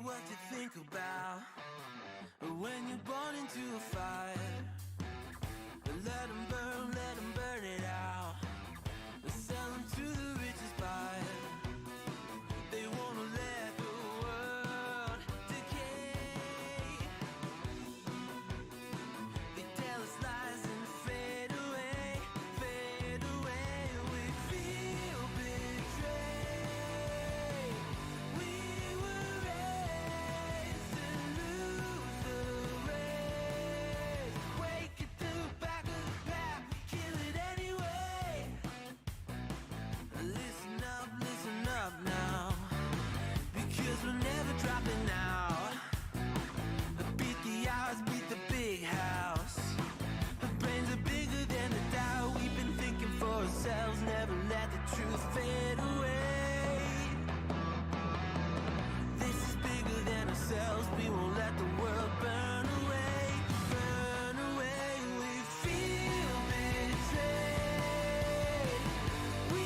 what to think about when you're born into a fire. Let them burn it out. Sell them to the richest buyer. They wanna let the world decay. They tell us lies and fade away, fade away. We feel betrayed. We were raised to lose the race. Wake at the back of the pack, kill it anyway. Listen up now, because we're never dropping out. Beat the odds, beat the big house. The brains are bigger than the doubt. We've been thinking for ourselves, never let the truth fade away. This is bigger than ourselves, we won't let the world burn away. Burn away, we feel betrayed. We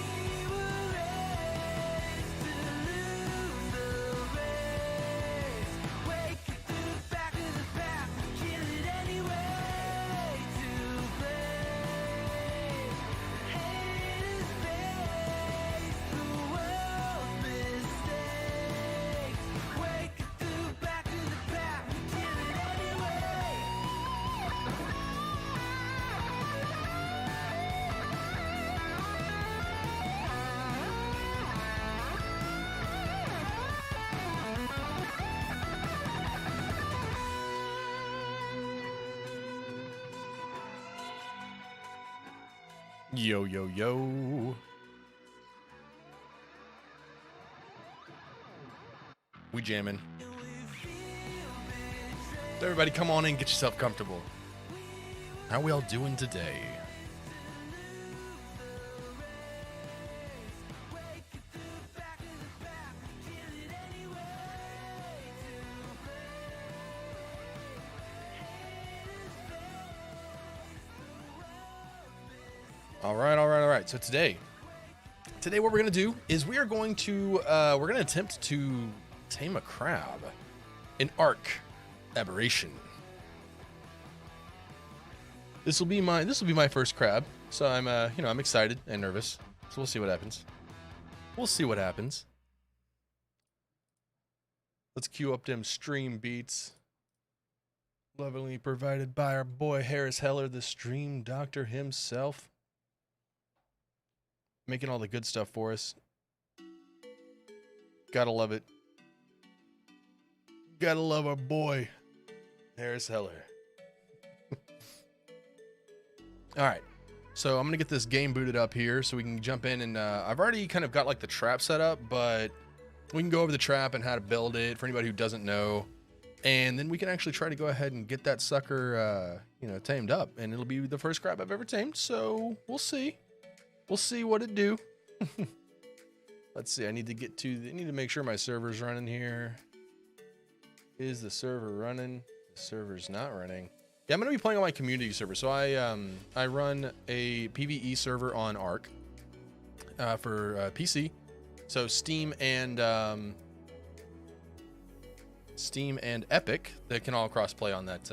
were raised to lose the race. Wake at the back of the pack, kill it anyway. To blame, haters face the world's mistakes. Wake at the back of the pack, kill it anyway. Yo, yo, yo. We jamming. So everybody come on in, get yourself comfortable. How we all doing today? All right. So today what we're going to do is we're going to attempt to tame a crab in Ark Aberration. This will be my first crab. So I'm excited and nervous. So we'll see what happens. Let's cue up them stream beats. Lovingly provided by our boy Harris Heller, the stream doctor himself. Making all the good stuff for us. Gotta love it. Gotta love our boy, Harris Heller. Alright, so I'm gonna get this game booted up here so we can jump in and I've already kind of got like the trap set up, but we can go over the trap and how to build it for anybody who doesn't know. And then we can actually try to go ahead and get that sucker, tamed up. And it'll be the first crab I've ever tamed, so we'll see. We'll see what it do. Let's see. I need to make sure my server's running here. Is the server running? The server's not running. Yeah, I'm gonna be playing on my community server. So I run a PvE server on Ark for PC. So Steam and Epic, they can all cross-play on that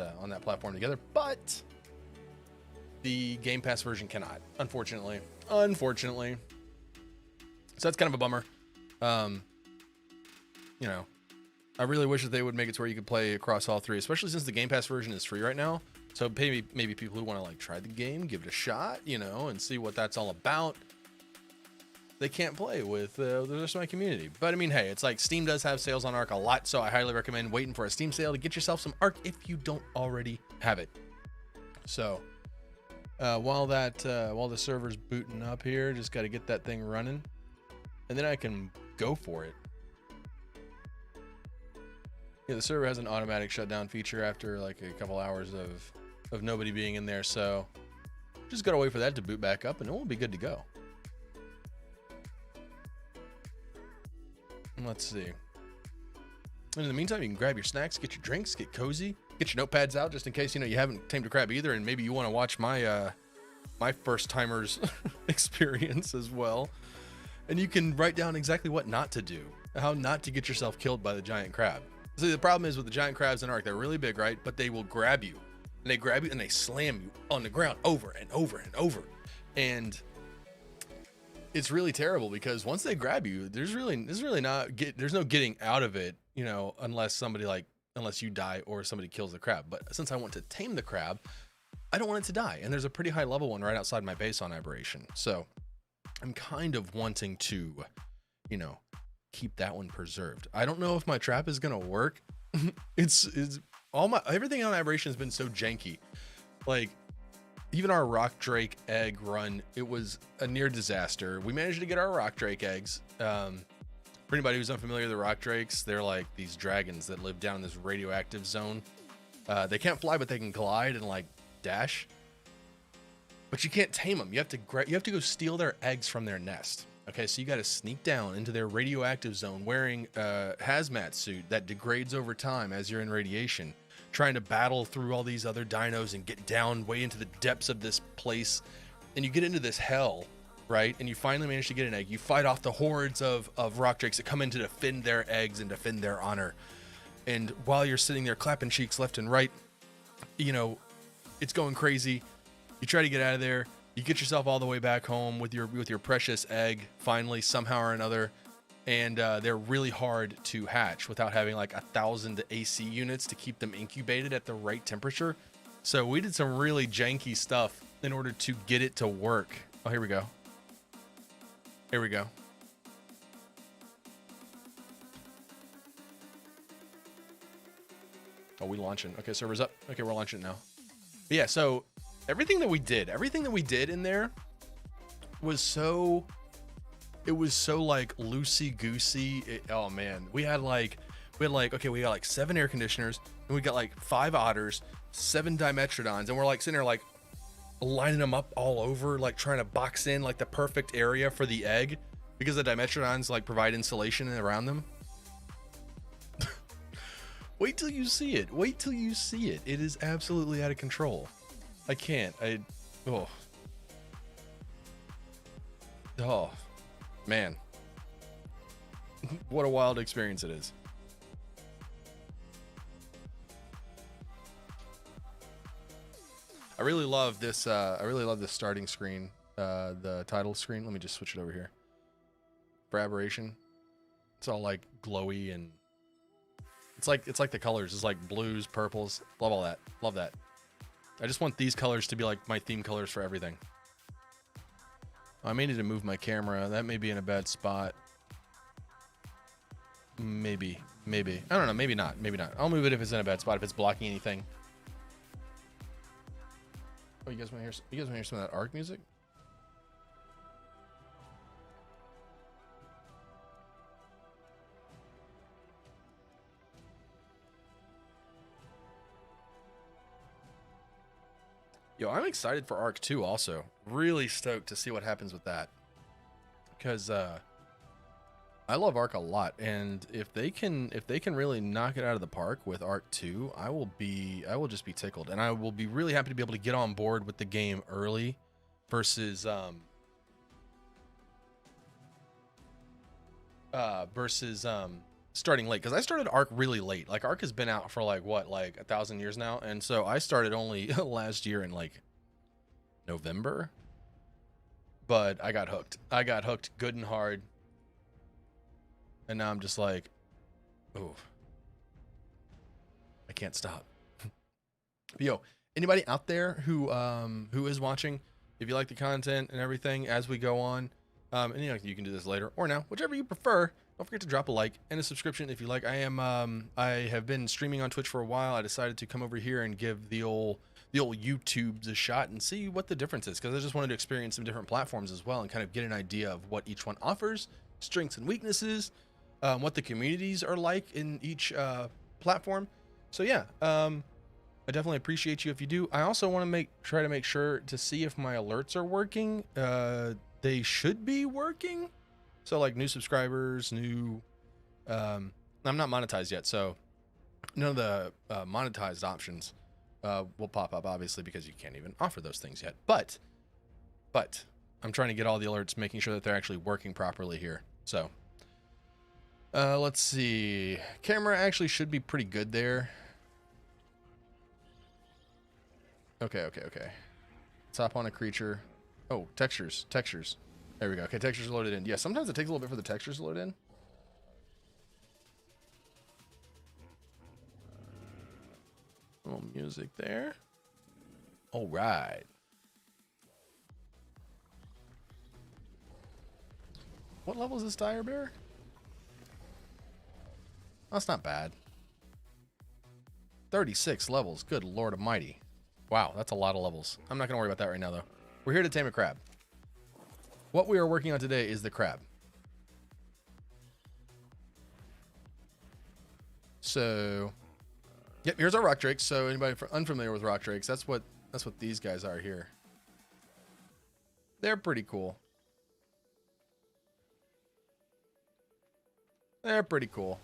platform together. But the Game Pass version cannot, unfortunately. So that's kind of a bummer. I really wish that they would make it to where you could play across all three, especially since the Game Pass version is free right now. So maybe people who want to like try the game, give it a shot, and see what that's all about. They can't play with the rest of my community. But I mean, hey, it's like Steam does have sales on Ark a lot, so I highly recommend waiting for a Steam sale to get yourself some Ark if you don't already have it. So while the server's booting up here, just got to get that thing running, and then I can go for it. Yeah, the server has an automatic shutdown feature after like a couple hours of nobody being in there, so just gotta wait for that to boot back up, and it will be good to go. Let's see. And in the meantime, you can grab your snacks, get your drinks, get cozy, get your notepads out just in case you haven't tamed a crab either, and maybe you want to watch my my first timers experience as well. And you can write down exactly what not to do, how not to get yourself killed by the giant crab. So the problem is with the giant crabs in Ark, they're really big, right? But they will grab you, and they grab you and they slam you on the ground over and over and over. And it's really terrible because once they grab you, there's no getting out of it, you know, unless you die or somebody kills the crab. But since I want to tame the crab, I don't want it to die. And there's a pretty high level one right outside my base on Aberration. So I'm kind of wanting to, you know, keep that one preserved. I don't know if my trap is gonna work. it's everything on Aberration has been so janky. Like even our rock drake egg run, it was a near disaster. We managed to get our rock drake eggs. For anybody who's unfamiliar with the rock drakes, they're like these dragons that live down in this radioactive zone. They can't fly, but they can glide and like dash. But you can't tame them. You have to go steal their eggs from their nest. Okay, so you got to sneak down into their radioactive zone wearing a hazmat suit that degrades over time as you're in radiation, trying to battle through all these other dinos and get down way into the depths of this place. And you get into this hell, right? And you finally manage to get an egg. You fight off the hordes of rock drakes that come in to defend their eggs and defend their honor. And while you're sitting there clapping cheeks left and right, you know, it's going crazy. You try to get out of there. You get yourself all the way back home with your precious egg, finally, somehow or another. And they're really hard to hatch without having like 1,000 AC units to keep them incubated at the right temperature. So we did some really janky stuff in order to get it to work. Oh, here we go. Here we go. Oh, we launching. Okay, server's up. Okay, we're launching now. But yeah, so everything that we did in there was so, it was so like loosey goosey. Oh man, we got like 7 air conditioners, and we got like 5 otters, 7 dimetrodons, and we're like sitting there like lining them up all over, like trying to box in like the perfect area for the egg because the dimetrodons like provide insulation around them. Wait till you see it. Wait till you see it. It is absolutely out of control. I can't. Oh, man. What a wild experience it is. I really love this. I really love this starting screen, the title screen. Let me just switch it over here. For Aberration, it's all like glowy and it's like the colors. It's like blues, purples. Love all that. Love that. I just want these colors to be like my theme colors for everything. I may need to move my camera. That may be in a bad spot. Maybe. I don't know. Maybe not. I'll move it if it's in a bad spot. If it's blocking anything. Oh, you guys want to hear some of that Ark music? Yo, I'm excited for Ark 2 also. Really stoked to see what happens with that. Because I love Ark a lot, and if they can really knock it out of the park with Ark 2, I will just be tickled, and I will be really happy to be able to get on board with the game early versus starting late, because I started Ark really late. Like Ark has been out for like 1,000 years now, and so I started only last year in like November. But I got hooked. I got hooked good and hard, and now I'm just like, oh, I can't stop. But yo, anybody out there who is watching, if you like the content and everything as we go on, and you know, you can do this later or now, whichever you prefer. Don't forget to drop a like and a subscription if you like. I have been streaming on Twitch for a while. I decided to come over here and give the old YouTubes a shot and see what the difference is, because I just wanted to experience some different platforms as well and kind of get an idea of what each one offers, strengths and weaknesses, what the communities are like in each platform. So yeah, I definitely appreciate you if you do. I also want to try to make sure to see if my alerts are working. They should be working. So like new subscribers, I'm not monetized yet, so none of the monetized options will pop up, obviously, because you can't even offer those things yet. But I'm trying to get all the alerts, making sure that they're actually working properly here. So Let's see. Camera actually should be pretty good there. Okay, okay, okay. Tap on a creature. Oh, textures. Textures. There we go. Okay, textures loaded in. Yeah, sometimes it takes a little bit for the textures to load in. A little music there. All right. What level is this dire bear? That's not bad. 36 levels. Good Lord Almighty. Wow, that's a lot of levels. I'm not going to worry about that right now, though. We're here to tame a crab. What we are working on today is the crab. So, yep, here's our rock drakes. So anybody unfamiliar with rock drakes, that's what these guys are here. They're pretty cool. They're pretty cool.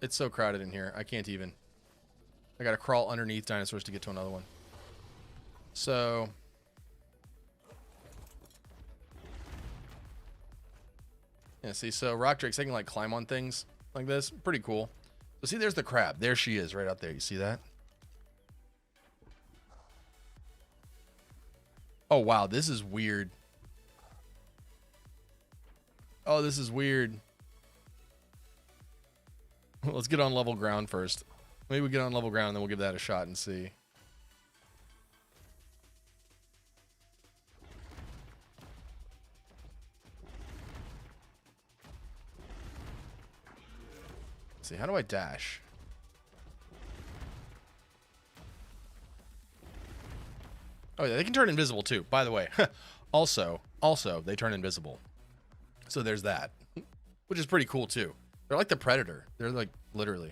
It's so crowded in here. I can't even. I gotta crawl underneath dinosaurs to get to another one. So, yeah, see, so rock drakes, they can like climb on things like this. Pretty cool. So see, there's the crab. There she is right out there. You see that? Oh, wow. This is weird. Oh, this is weird. Let's get on level ground first. Maybe we get on level ground and then we'll give that a shot and see. Let's see, how do I dash? Oh yeah, they can turn invisible too, by the way. Also, they turn invisible. So there's that. Which is pretty cool too. They're like the Predator. They're like, literally.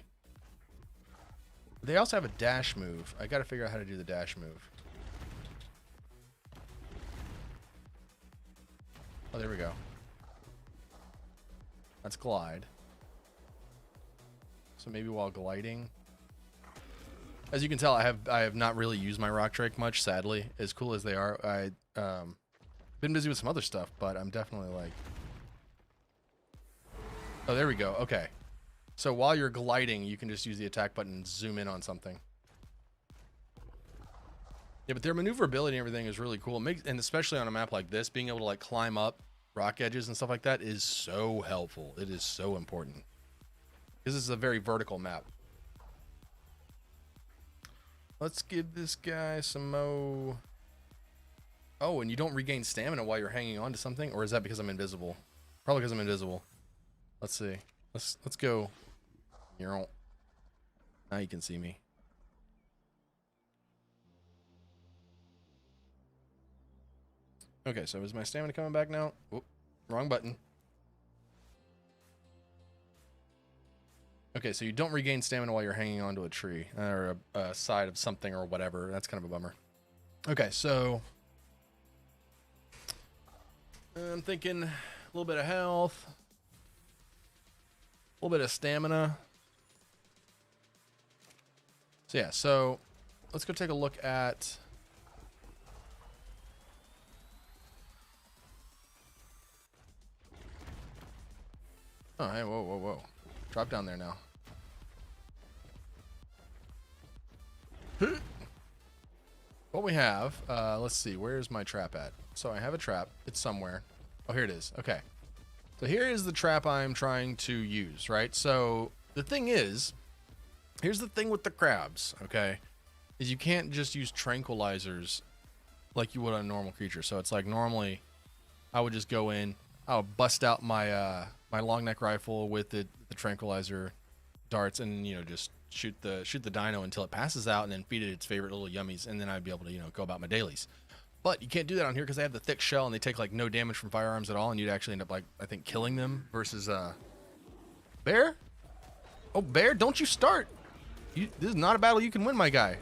They also have a dash move. I gotta figure out how to do the dash move. Oh, there we go. That's glide. So maybe while gliding. As you can tell, I have not really used my rock drake much, sadly. As cool as they are. Been busy with some other stuff, but I'm definitely like... Oh, there we go. Okay. So while you're gliding, you can just use the attack button and zoom in on something. Yeah, but their maneuverability and everything is really cool. And especially on a map like this, being able to like climb up rock edges and stuff like that is so helpful. It is so important. This is a very vertical map. Let's give this guy some mo. Oh, and you don't regain stamina while you're hanging on to something? Or is that because I'm invisible? Probably because I'm invisible. Let's see. Let's go. Now you can see me. Okay, so is my stamina coming back now? Whoop, wrong button. Okay, so you don't regain stamina while you're hanging onto a tree or a side of something or whatever. That's kind of a bummer. Okay, so I'm thinking a little bit of health, a little bit of stamina. So yeah, so let's go take a look at... Oh, hey, whoa, whoa, whoa. Drop down there now. What we have, let's see, where's my trap at? So I have a trap. It's somewhere. Oh, here it is. Okay. So here is the trap I'm trying to use, right? So the thing is, here's the thing with the crabs, okay? Is you can't just use tranquilizers like you would on a normal creature. So it's like normally I would just go in, I would bust out my my long neck rifle with the tranquilizer darts and, you know, just shoot the dino until it passes out and then feed it its favorite little yummies, and then I'd be able to, you know, go about my dailies. But you can't do that on here because they have the thick shell and they take like no damage from firearms at all, and you'd actually end up like, I think, killing them versus Bear? Oh, Bear, don't you start. This is not a battle you can win, my guy.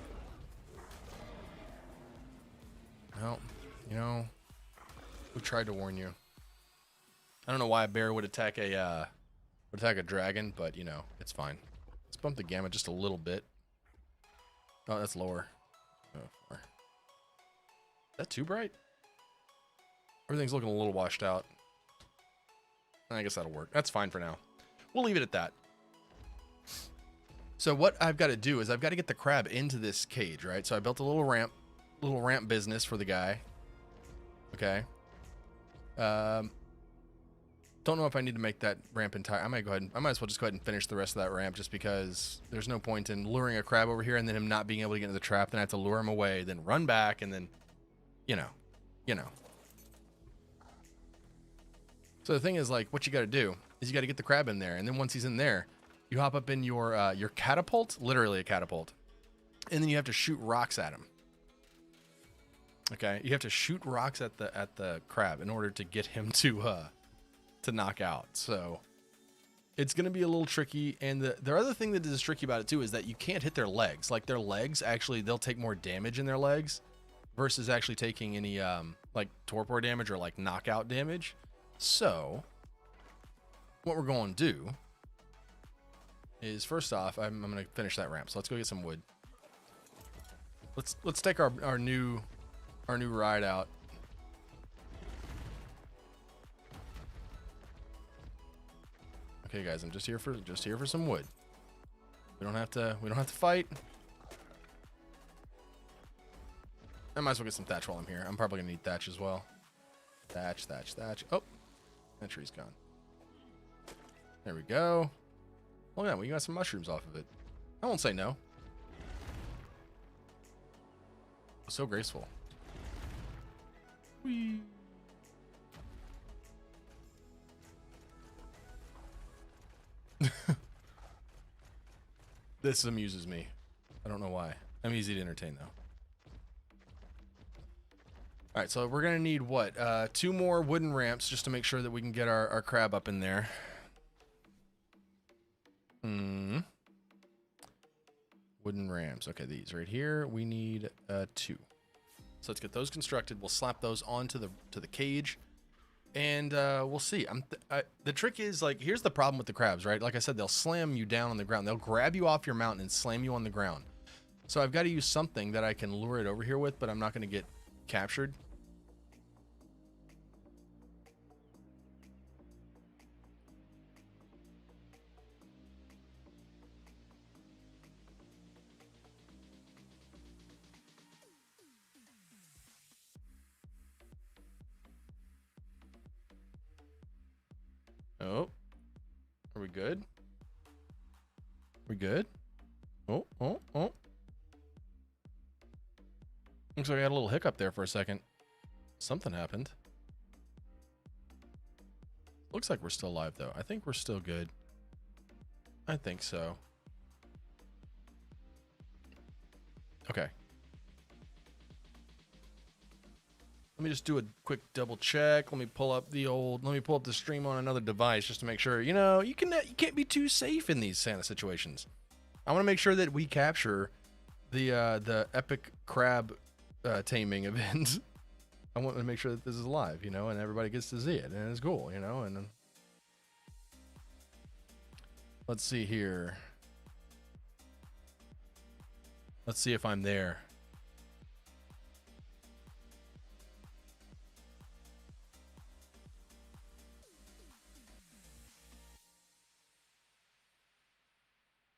Well, you know, we tried to warn you. I don't know why a bear would attack a dragon, but you know, it's fine. Let's bump the gamma just a little bit. Oh, that's lower. Oh, far. Is that too bright? Everything's looking a little washed out. I guess that'll work. That's fine for now. We'll leave it at that. So what I've got to do is I've got to get the crab into this cage, right? So I built a little ramp business for the guy. Okay. Don't know if I need to make that ramp entire. I might as well just go ahead and finish the rest of that ramp, just because there's no point in luring a crab over here and then him not being able to get into the trap. Then I have to lure him away, then run back, and then, you know. So the thing is, like, what you got to do is you got to get the crab in there, and then once he's in there, you hop up in your catapult, literally a catapult, and then you have to shoot rocks at him. Okay, you have to shoot rocks at the crab in order to get him to knock out. So it's going to be a little tricky. And the other thing that is tricky about it too is that you can't hit their legs. Like, their legs, actually, they'll take more damage in their legs versus actually taking any like torpor damage or like knockout damage. So what we're going to do is, first off, I'm going to finish that ramp. So let's go get some wood. Let's take our new ride out. Okay, guys, I'm just here for some wood. We don't have to fight. I might as well get some thatch while I'm here. I'm probably gonna need thatch as well. Thatch. Oh, that tree's gone. There we go. Oh yeah, we got some mushrooms off of it. I won't say no. So graceful. Whee. This amuses me. I don't know why. I'm easy to entertain, though. All right, so we're going to need, what, 2 more wooden ramps just to make sure that we can get our crab up in there. Wooden ramps. Okay, these right here. We need 2. So let's get those constructed. We'll slap those onto the cage. And we'll see. The trick is, like, here's the problem with the crabs, right? Like I said, they'll slam you down on the ground. They'll grab you off your mountain and slam you on the ground. So I've got to use something that I can lure it over here with, but I'm not going to get captured. Oh, are we good? We good? Oh. Looks like I had a little hiccup there for a second. Something happened. Looks like we're still alive, though. I think we're still good. I think so. Okay. Let me just do a quick double check. Let me pull up the stream on another device just to make sure. You know, you can't be too safe in these Santa situations. I want to make sure that we capture the epic crab taming event. I want to make sure that this is live, you know, and everybody gets to see it, and it's cool, you know. And let's see here. Let's see if I'm there.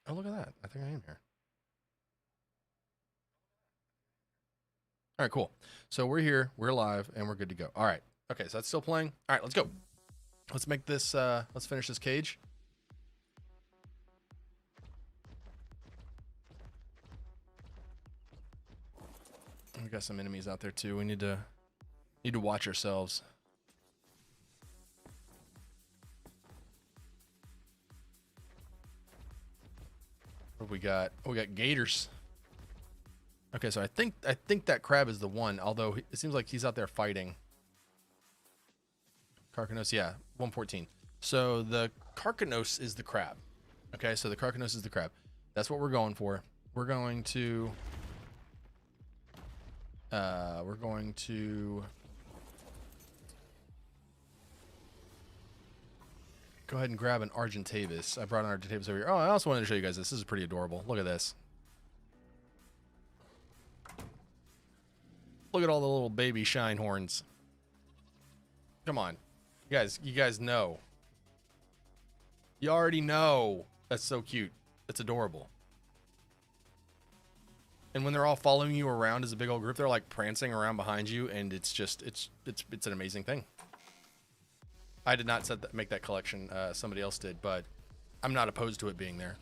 Oh, look at that. I think I am here. All right, cool. So we're here, we're live, and we're good to go. All right. Okay, so that's still playing. All right, let's go. Let's make this, let's finish this cage. We got some enemies out there too. We need to watch ourselves. What have we got? Oh, we got gators. Okay, so I think that crab is the one, although it seems like he's out there fighting. Carcanos, yeah, 114. So the Carcanos is the crab. Okay, so the Carcanos is the crab. That's what we're going for. We're going to go ahead and grab an Argentavis. I brought an Argentavis over here. Oh, I also wanted to show you guys this. This is pretty adorable. Look at this. Look at all the little baby shine horns. Come on. You guys know. You already know. That's so cute. It's adorable. And when they're all following you around as a big old group, they're like prancing around behind you, and it's just it's an amazing thing. I did not make that collection. Somebody else did, but I'm not opposed to it being there.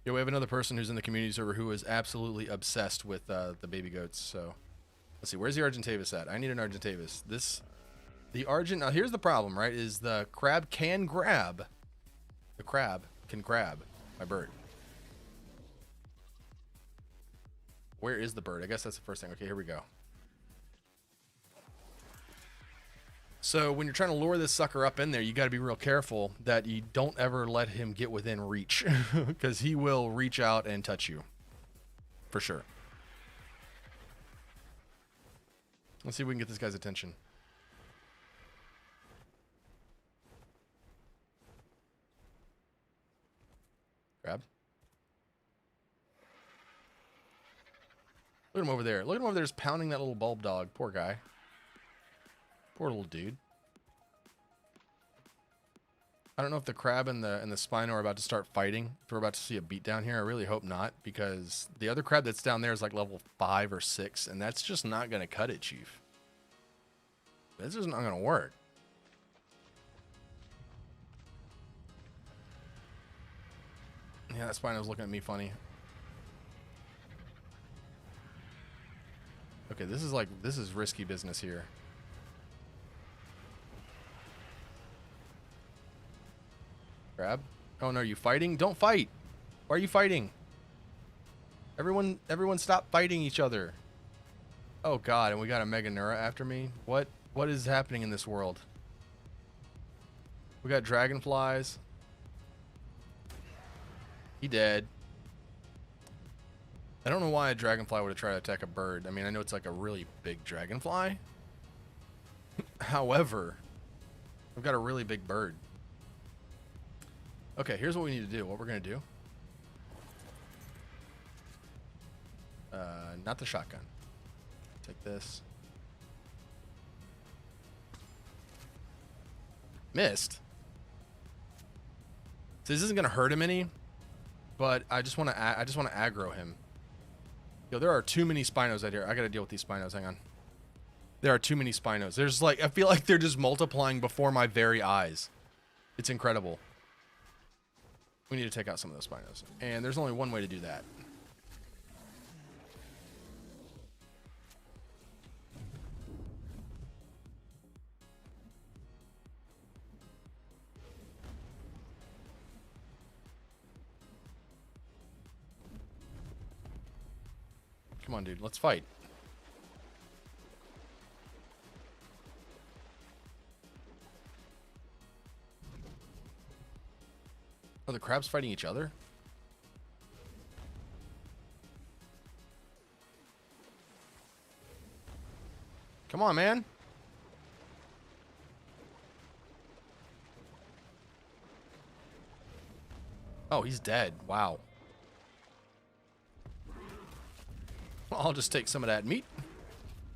Yeah, we have another person who's in the community server who is absolutely obsessed with the baby goats. So let's see, where's the Argentavis at? I need an Argentavis. The Argent. Now here's the problem, right? Is the crab can grab. The crab can grab my bird. Where is the bird? I guess that's the first thing. Okay, here we go. So when you're trying to lure this sucker up in there, you got to be real careful that you don't ever let him get within reach, because he will reach out and touch you, for sure. Let's see if we can get this guy's attention. Grab. Look at him over there. Look at him over there just pounding that little bulb dog. Poor guy. Poor little dude. I don't know if the crab and the Spino are about to start fighting. If we're about to see a beatdown here, I really hope not, because the other crab that's down there is like level 5 or 6, and that's just not going to cut it, Chief. This is not going to work. Yeah, that Spino's looking at me funny. Okay, this is risky business here. Grab. Oh no, are you fighting? Don't fight. Why are you fighting? Everyone stop fighting each other. Oh god, and we got a Mega Neura after me? What is happening in this world? We got dragonflies. He dead. I don't know why a dragonfly would have tried to attack a bird. I mean, I know it's like a really big dragonfly. However, I've got a really big bird. Okay, here's what we need to do. What we're going to do. Not the shotgun. Take this. Missed. So this isn't going to hurt him any, but I just want to aggro him. Yo, there are too many Spinos out here. I gotta deal with these Spinos. Hang on. There are too many Spinos. There's like, I feel like they're just multiplying before my very eyes. It's incredible. We need to take out some of those Spinos. And there's only one way to do that. Come on, dude. Let's fight. Are the crabs fighting each other? Come on, man. Oh, he's dead. Wow. I'll just take some of that meat.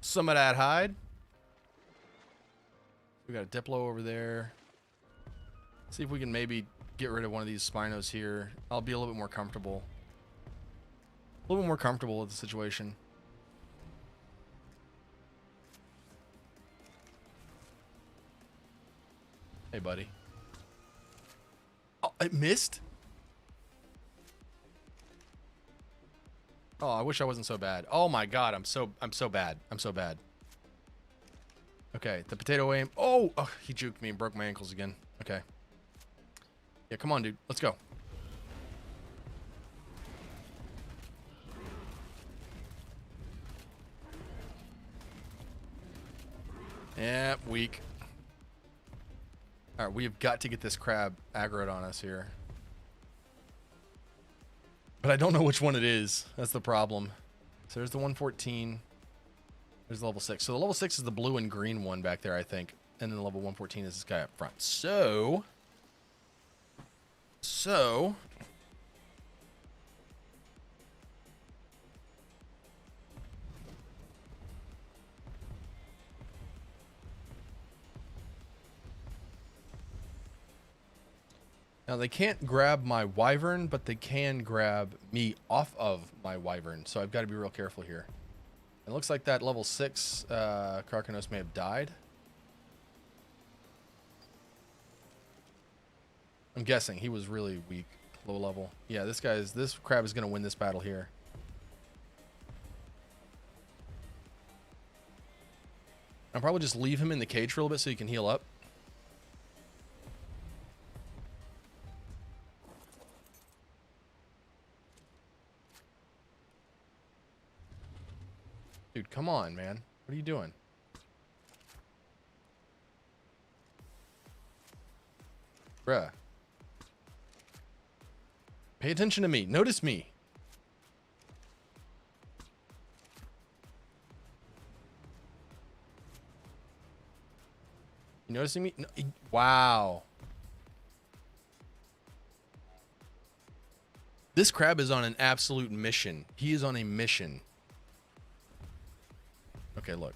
Some of that hide. We got a Diplo over there. See if we can maybe get rid of one of these Spinos here. I'll be a little bit more comfortable. A little bit more comfortable with the situation. Hey, buddy. Oh, it missed? Oh, I wish I wasn't so bad. Oh my god, I'm so bad. I'm so bad. Okay, the potato aim. Oh, he juked me and broke my ankles again. Okay. Yeah, come on, dude. Let's go. Yeah, weak. Alright, we have got to get this crab aggroed on us here. But I don't know which one it is. That's the problem. So there's the 114. There's the level 6. So the level 6 is the blue and green one back there, I think. And then the level 114 is this guy up front. So... Now they can't grab my wyvern, but they can grab me off of my wyvern. So I've got to be real careful here. It looks like that level 6 Karkanos may have died. I'm guessing he was really weak, low level. Yeah, this crab is going to win this battle here. I'll probably just leave him in the cage for a little bit so he can heal up. Dude, come on, man. What are you doing? Bruh. Pay attention to me. Notice me. You noticing me? No, wow. This crab is on an absolute mission. He is on a mission. Okay, look.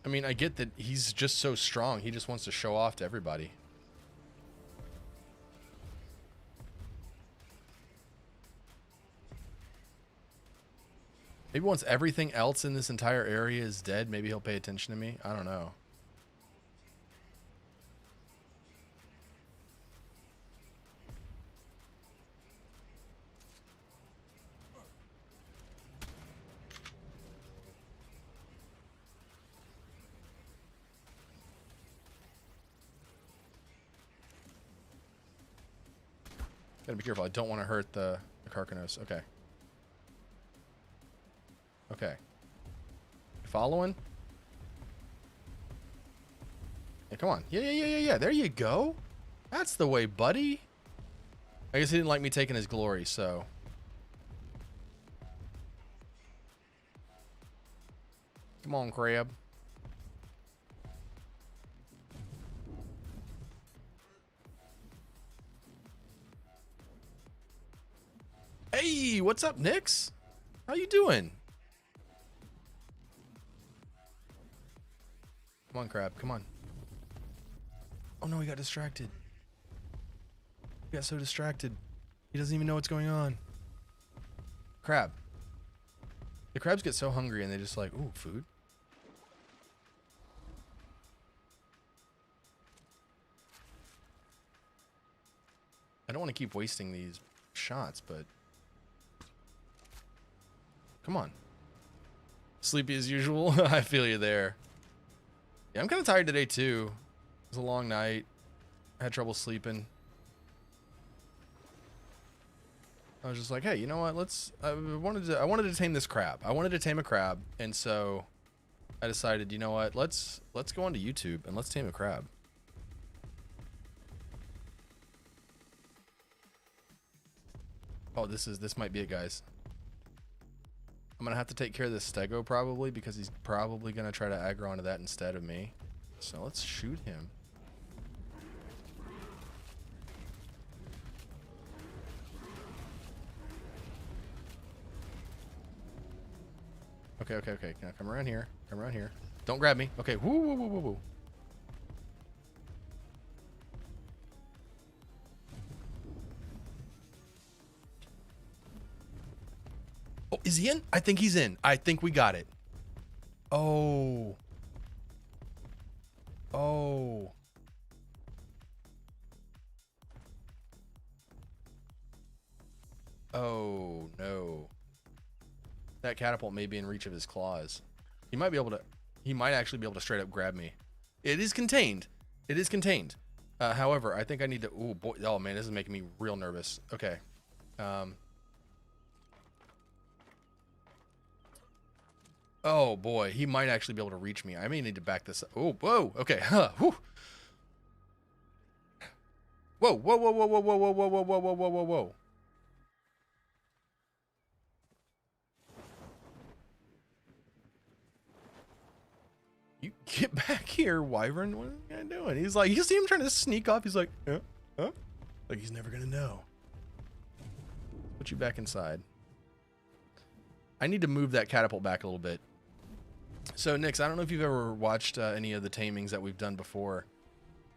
I mean, I get that he's just so strong. He just wants to show off to everybody. Maybe once everything else in this entire area is dead, maybe he'll pay attention to me. I don't know. Gotta be careful. I don't want to hurt the Karkanos. Okay. Okay. Following? Yeah, come on. Yeah. There you go. That's the way, buddy. I guess he didn't like me taking his glory, so. Come on, crab. Hey, what's up, Nix? How you doing? Come on, crab. Come on. Oh, no, he got distracted. He got so distracted. He doesn't even know what's going on. Crab. The crabs get so hungry and they just like, ooh, food. I don't want to keep wasting these shots, but... Come on. Sleepy as usual. I feel you there. Yeah, I'm kind of tired today too. It was a long night. I had trouble sleeping. I was just like, hey, you know what? I wanted to tame this crab. I wanted to tame a crab, and so I decided, you know what? Let's go onto YouTube and let's tame a crab. Oh, this might be it, guys. I'm gonna have to take care of this stego probably because he's probably gonna try to aggro onto that instead of me. So let's shoot him. Okay. Now come around here. Come around here. Don't grab me. Okay. Woo. Oh, is he in? I think he's in. I think we got it. Oh. Oh. Oh, no. That catapult may be in reach of his claws. He might actually be able to straight up grab me. It is contained. It is contained. However, I think I need to, oh boy, oh man, this is making me real nervous. Okay. Oh boy, he might actually be able to reach me. I may need to back this up. Oh, whoa, okay. Huh. Whew. Whoa. You get back here, Wyvern. What is this guy doing? He's like, you see him trying to sneak off. He's like, huh? Like he's never gonna know. Put you back inside. I need to move that catapult back a little bit. So, Nix, I don't know if you've ever watched any of the tamings that we've done before.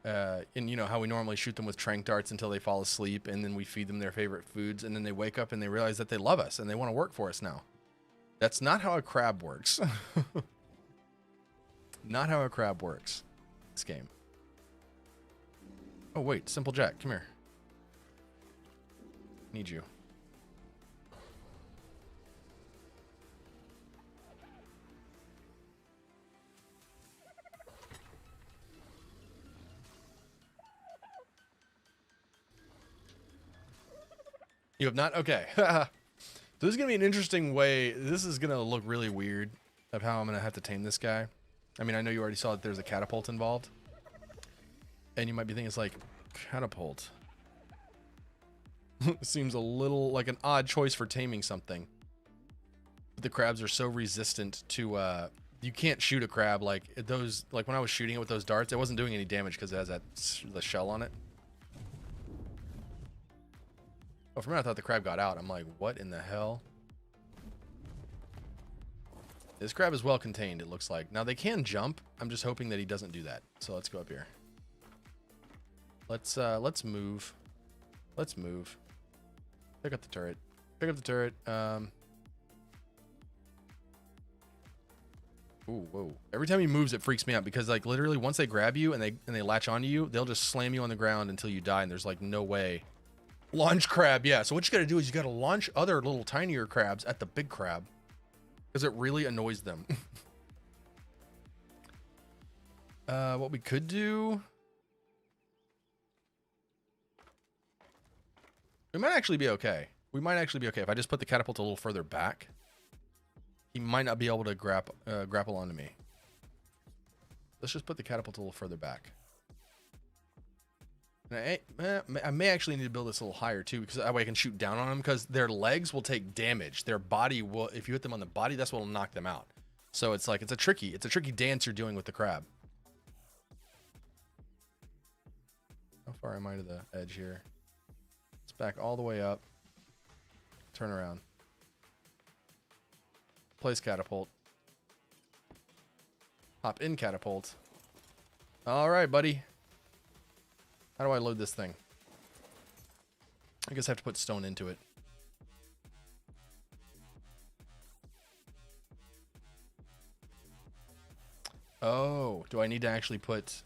And you know how we normally shoot them with tranq darts until they fall asleep, and then we feed them their favorite foods, and then they wake up and they realize that they love us and they want to work for us now. That's not how a crab works. Not how a crab works. This game. Oh, wait. Simple Jack, come here. Need you. You have not? Okay. So this is going to be an interesting way. This is going to look really weird of how I'm going to have to tame this guy. I mean, I know you already saw that there's a catapult involved. And you might be thinking it's like, catapult. Seems a little like an odd choice for taming something. But the crabs are so resistant to, you can't shoot a crab like those, like when I was shooting it with those darts, it wasn't doing any damage because it has the shell on it. Oh, for a minute I thought the crab got out. I'm like, what in the hell? This crab is well contained, it looks like. Now they can jump. I'm just hoping that he doesn't do that. So let's go up here. Let's move. Let's move. Pick up the turret. Pick up the turret. Ooh, whoa. Every time he moves, it freaks me out because like literally once they grab you and they latch onto you, they'll just slam you on the ground until you die, and there's like no way. Launch crab, yeah. So what you gotta do is you gotta launch other little tinier crabs at the big crab because it really annoys them. What we could do, we might actually be okay. We might actually be okay if I just put the catapult a little further back. He might not be able to grapple onto me. Let's just put the catapult a little further back. I may actually need to build this a little higher too, because that way I can shoot down on them, because their legs will take damage. Their body will, if you hit them on the body, that's what will knock them out. So it's like, it's a tricky dance you're doing with the crab. How far am I to the edge here? It's back all the way up. Turn around. Place catapult. Hop in catapult. All right, buddy. How do I load this thing? I guess I have to put stone into it. Oh, do I need to actually put...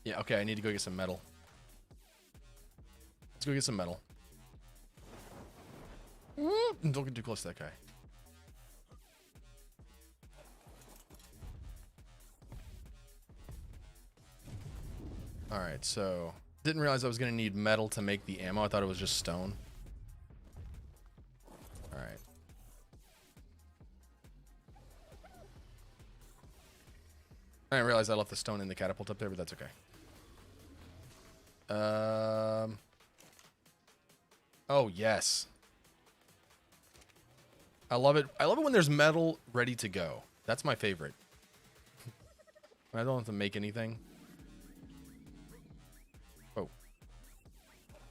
Yeah, okay, I need to go get some metal. Let's go get some metal. Don't get too close to that guy. Alright, so... Didn't realize I was going to need metal to make the ammo. I thought it was just stone. Alright. I didn't realize I left the stone in the catapult up there, but that's okay. Oh, yes. I love it. I love it when there's metal ready to go. That's my favorite. I don't have to make anything. Oh.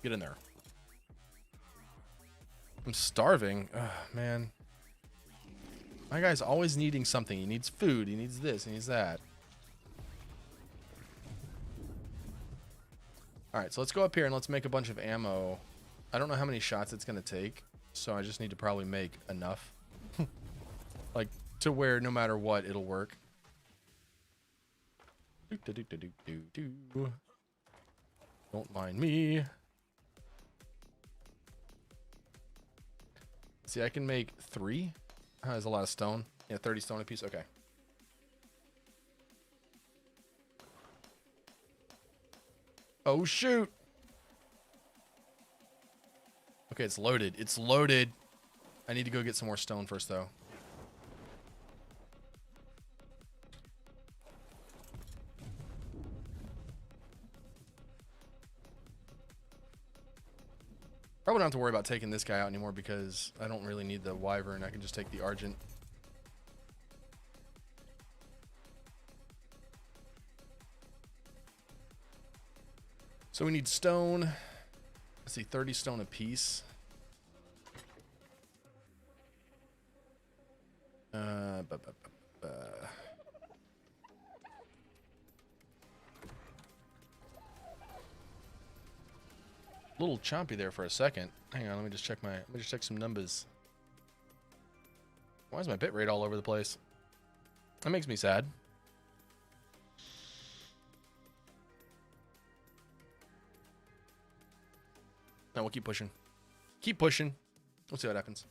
Get in there. I'm starving. Ugh, man. My guy's always needing something. He needs food. He needs this. He needs that. Alright, so let's go up here and let's make a bunch of ammo. I don't know how many shots it's going to take, so I just need to probably make enough. Like, to where no matter what, it'll work. Don't mind me. See, I can make 3. That's a lot of stone. Yeah, 30 stone a piece. Okay. Oh, shoot. Okay, it's loaded. It's loaded. I need to go get some more stone first, though. Probably don't have to worry about taking this guy out anymore because I don't really need the wyvern. I can just take the argent. So we need stone. Let's see, 30 stone apiece. Uh, bu- bu- bu- bu- Little chompy there for a second. Hang on, let me just check some numbers. Why is my bit rate all over the place? That makes me sad. No, we'll keep pushing. Keep pushing. We'll see what happens.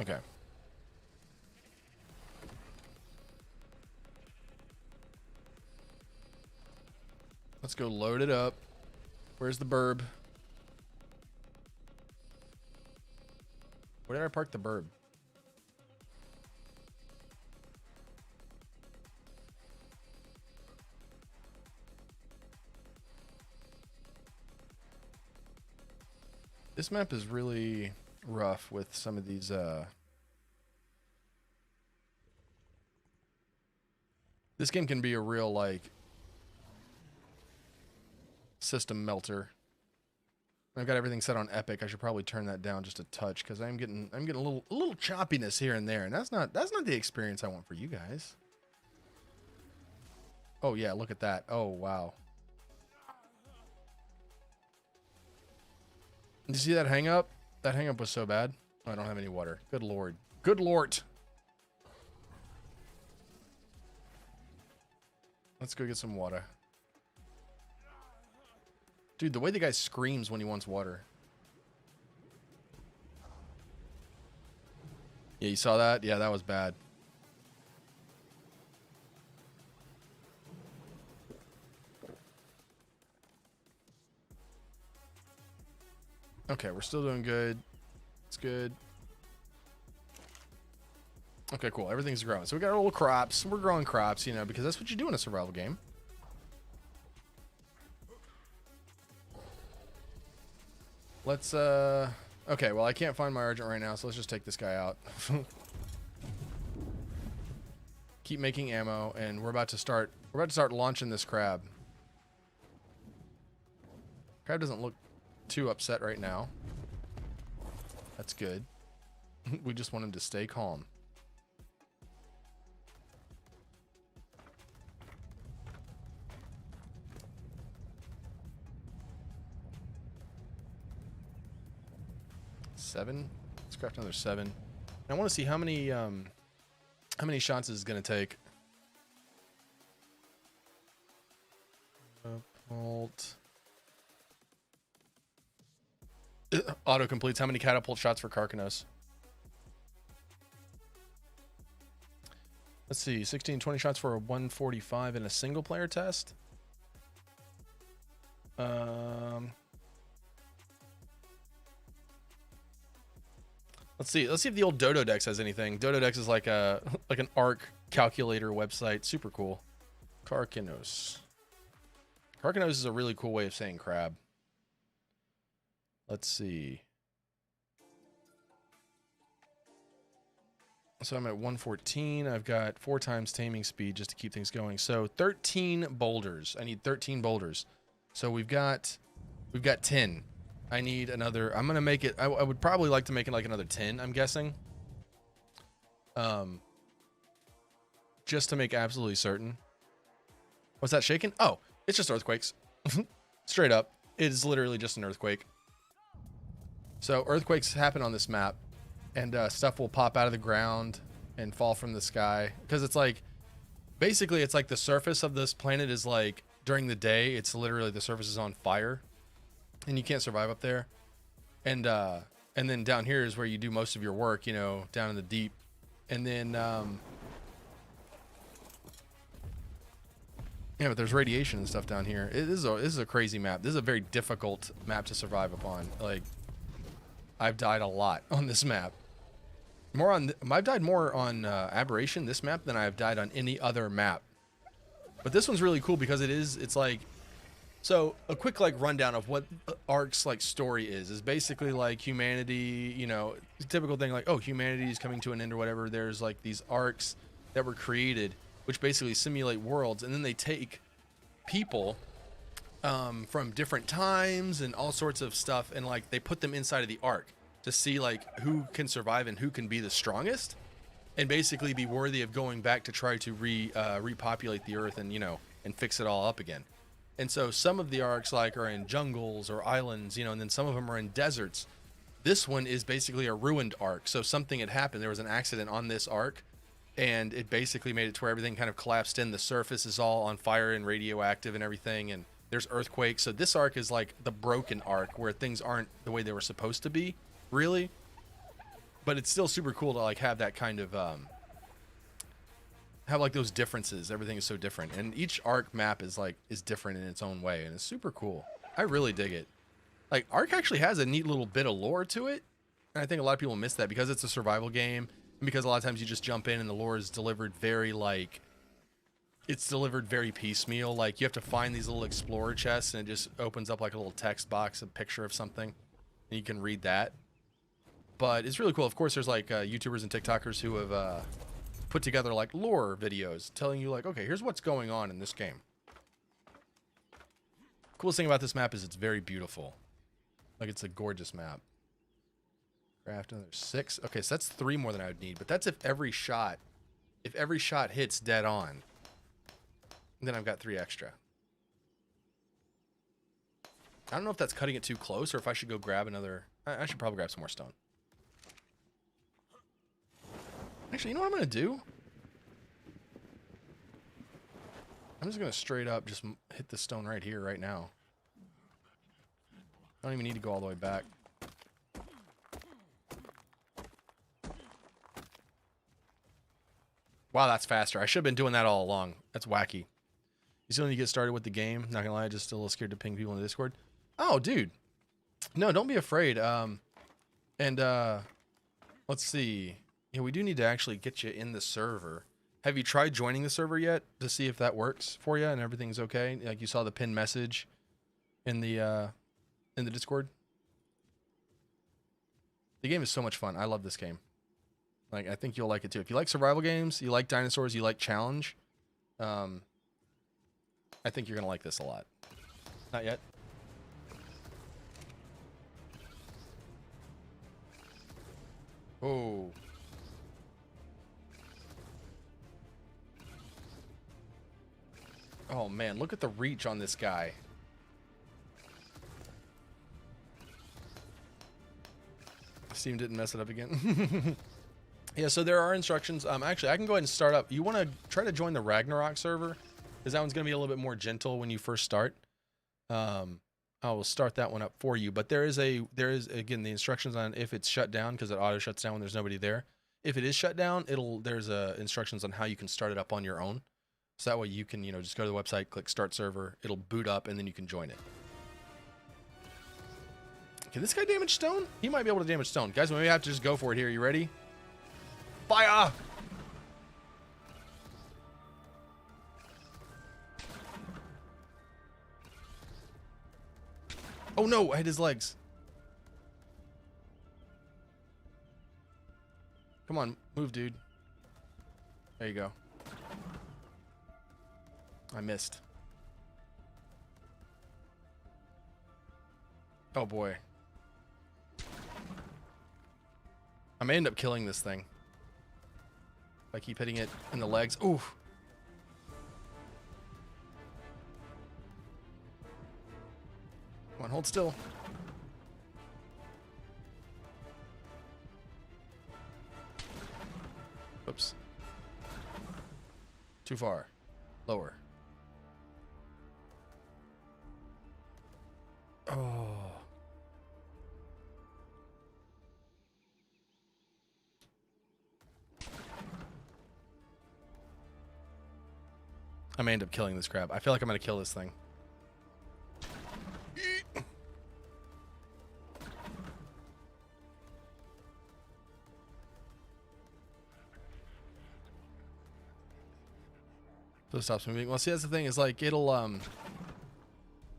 Okay. Let's go load it up. Where's the burb? Where did I park the burb? This map is really rough with some of these this game can be a real like system melter. I've got everything set on epic. I should probably turn that down just a touch because I'm getting a little choppiness here and there, and that's not the experience I want for you guys. Oh yeah, look at that. Oh wow. Did you see that hang up? That hang up was so bad. Oh, I don't have any water. Good lord. Good lord. Let's go get some water. Dude, the way the guy screams when he wants water. Yeah, you saw that? Yeah, that was bad. Okay, we're still doing good. It's good. Okay, cool. Everything's growing. So we got our little crops. We're growing crops, you know, because that's what you do in a survival game. Let's, okay, well, I can't find my urgent right now, so let's just take this guy out. Keep making ammo, and we're about to start launching this crab. Crab doesn't look too upset right now. That's good. We just want him to stay calm. Seven. Let's craft another 7. I want to see how many shots is going to take. Catapult. Auto completes. How many catapult shots for Karkanos? Let's see. 16, 20 shots for a 145 in a single player test. Let's see. Let's see if the old Dododex has anything. Dododex is like a an ARC calculator website. Super cool. Karkanos. Karkanos is a really cool way of saying crab. Let's see. So I'm at 114. I've got 4 times taming speed just to keep things going. So 13 boulders. I need 13 boulders. So we've got 10. I need another. I'm gonna make it. I would probably like to make it like another 10. I'm guessing. Just to make absolutely certain. What's that shaking? Oh, it's just earthquakes. Straight up, it is literally just an earthquake. So earthquakes happen on this map, and stuff will pop out of the ground and fall from the sky because it's like, basically, it's like the surface of this planet is like during the day. It's literally the surface is on fire. And you can't survive up there. And then down here is where you do most of your work, you know, down in the deep. And then, yeah, but there's radiation and stuff down here. This is a crazy map. This is a very difficult map to survive upon. Like, I've died a lot on this map. I've died more on Aberration, this map, than I've died on any other map. But this one's really cool because it's like, So a quick like rundown of what Ark's like story is basically like humanity, you know, typical thing like, oh, humanity is coming to an end or whatever. There's like these arcs that were created, which basically simulate worlds, and then they take people from different times and all sorts of stuff, and like they put them inside of the ark to see like who can survive and who can be the strongest, and basically be worthy of going back to try to repopulate the earth and, you know, and fix it all up again. And so some of the arcs like are in jungles or islands, you know, and then some of them are in deserts. This one is basically a ruined arc. So something had happened. There was an accident on this arc, and it basically made it to where everything kind of collapsed in. The surface is all on fire and radioactive and everything, and there's earthquakes. So this arc is like the broken arc where things aren't the way they were supposed to be, really. But it's still super cool to like have that kind of have like those differences. Everything is so different, and each arc map is different in its own way, and it's super cool. I really dig it. Like, Ark actually has a neat little bit of lore to it, and I think a lot of people miss that because it's a survival game, and because a lot of times you just jump in and the lore is delivered very like, it's delivered very piecemeal. Like, you have to find these little explorer chests, and it just opens up like a little text box, a picture of something, and you can read that. But it's really cool. Of course, there's like YouTubers and TikTokers who have put together like lore videos telling you like, okay, here's what's going on in this game. Coolest thing about this map is it's very beautiful. Like, it's a gorgeous map. Craft another 6. Okay, so that's 3 more than I would need, but that's if every shot hits dead on. And then I've got 3 extra. I don't know if that's cutting it too close or if I should go grab another. I should probably grab some more stone. Actually, you know what I'm going to do? I'm just going to straight up just hit the stone right here, right now. I don't even need to go all the way back. Wow, that's faster. I should have been doing that all along. That's wacky. You still need to get started with the game. Not gonna lie, just still a little scared to ping people in the Discord. Oh, dude. No, don't be afraid. Let's see. Yeah, we do need to actually get you in the server. Have you tried joining the server yet to see if that works for you and everything's okay? Like, you saw the pinned message in the Discord. The game is so much fun. I love this game. Like, I think you'll like it too. If you like survival games, you like dinosaurs, you like challenge, I think you're gonna like this a lot. Not yet. Oh. Oh man, look at the reach on this guy. Steam didn't mess it up again. Yeah, so there are instructions. Actually, I can go ahead and start up. You want to try to join the Ragnarok server, because that one's going to be a little bit more gentle when you first start. I will start that one up for you. But there is again the instructions on if it's shut down, because it auto shuts down when there's nobody there. If it is shut down, there's instructions on how you can start it up on your own. So that way you can, you know, just go to the website, click start server, it'll boot up, and then you can join it. Can this guy damage stone? He might be able to damage stone. Guys, we may have to just go for it here. You ready? Fire! Oh no, I hit his legs. Come on, move, dude. There you go. I missed. Oh boy. I may end up killing this thing. If I keep hitting it in the legs. Ooh. Come on, hold still. Oops. Too far. Lower. Oh. I may end up killing this crab. I feel like I'm gonna kill this thing. So it stops moving. Well, see, that's the thing, is like it'll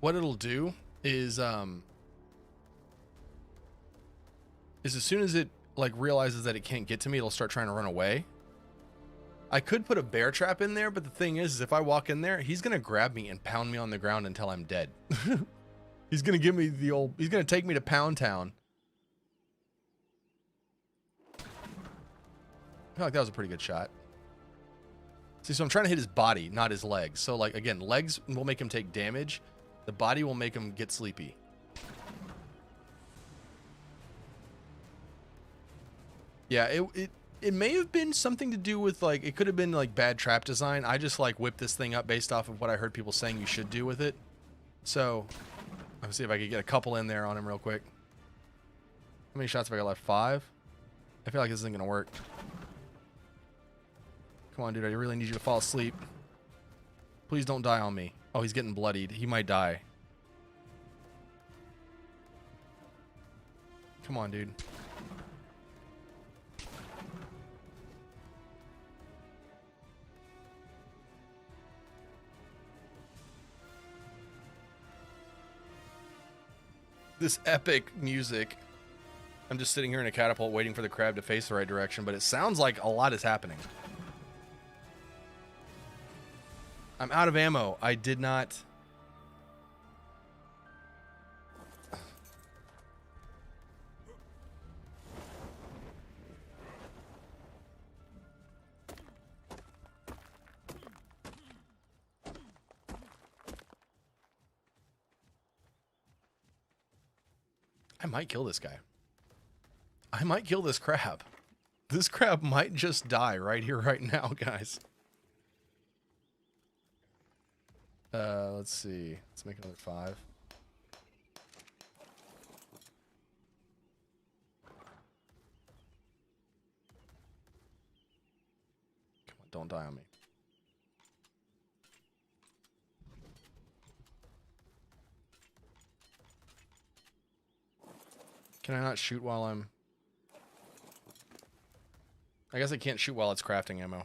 what it'll do is as soon as it like realizes that it can't get to me, it'll start trying to run away. I could put a bear trap in there, but the thing is if I walk in there, he's gonna grab me and pound me on the ground until I'm dead. He's gonna give me the old, he's gonna take me to Pound Town. I feel like that was a pretty good shot. See, so I'm trying to hit his body, not his legs. So like, again, legs will make him take damage. The body will make him get sleepy. Yeah, it may have been something to do with like, it could have been like bad trap design. I just like whipped this thing up based off of what I heard people saying you should do with it. So let's see if I could get a couple in there on him real quick. How many shots have I got left? 5? I feel like this isn't gonna work. Come on, dude, I really need you to fall asleep. Please don't die on me. Oh, he's getting bloodied. He might die. Come on, dude. This epic music. I'm just sitting here in a catapult waiting for the crab to face the right direction, but it sounds like a lot is happening. I'm out of ammo. I did not... I might kill this guy. I might kill this crab. This crab might just die right here, right now, guys. Let's see. Let's make another 5. Come on, don't die on me. Can I not shoot while I'm... I guess I can't shoot while it's crafting ammo.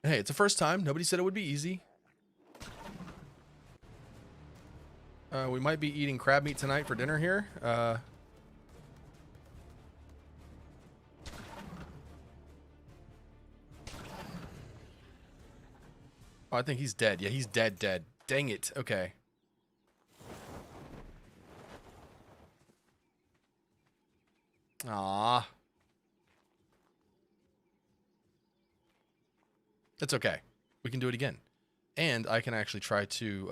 Hey, it's the first time. Nobody said it would be easy. We might be eating crab meat tonight for dinner here. Oh, I think he's dead. Yeah, he's dead. Dang it. Okay. Ah. It's okay. We can do it again. And I can actually try to,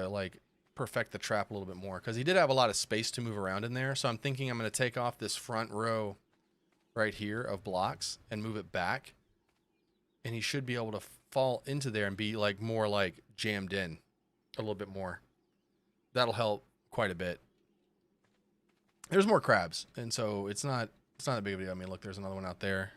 like, perfect the trap a little bit more. Because he did have a lot of space to move around in there. So I'm thinking I'm going to take off this front row right here of blocks and move it back. And he should be able to fall into there and be, like, more, like, jammed in a little bit more. That'll help quite a bit. There's more crabs. And so it's not a big of a deal. I mean, look, there's another one out there.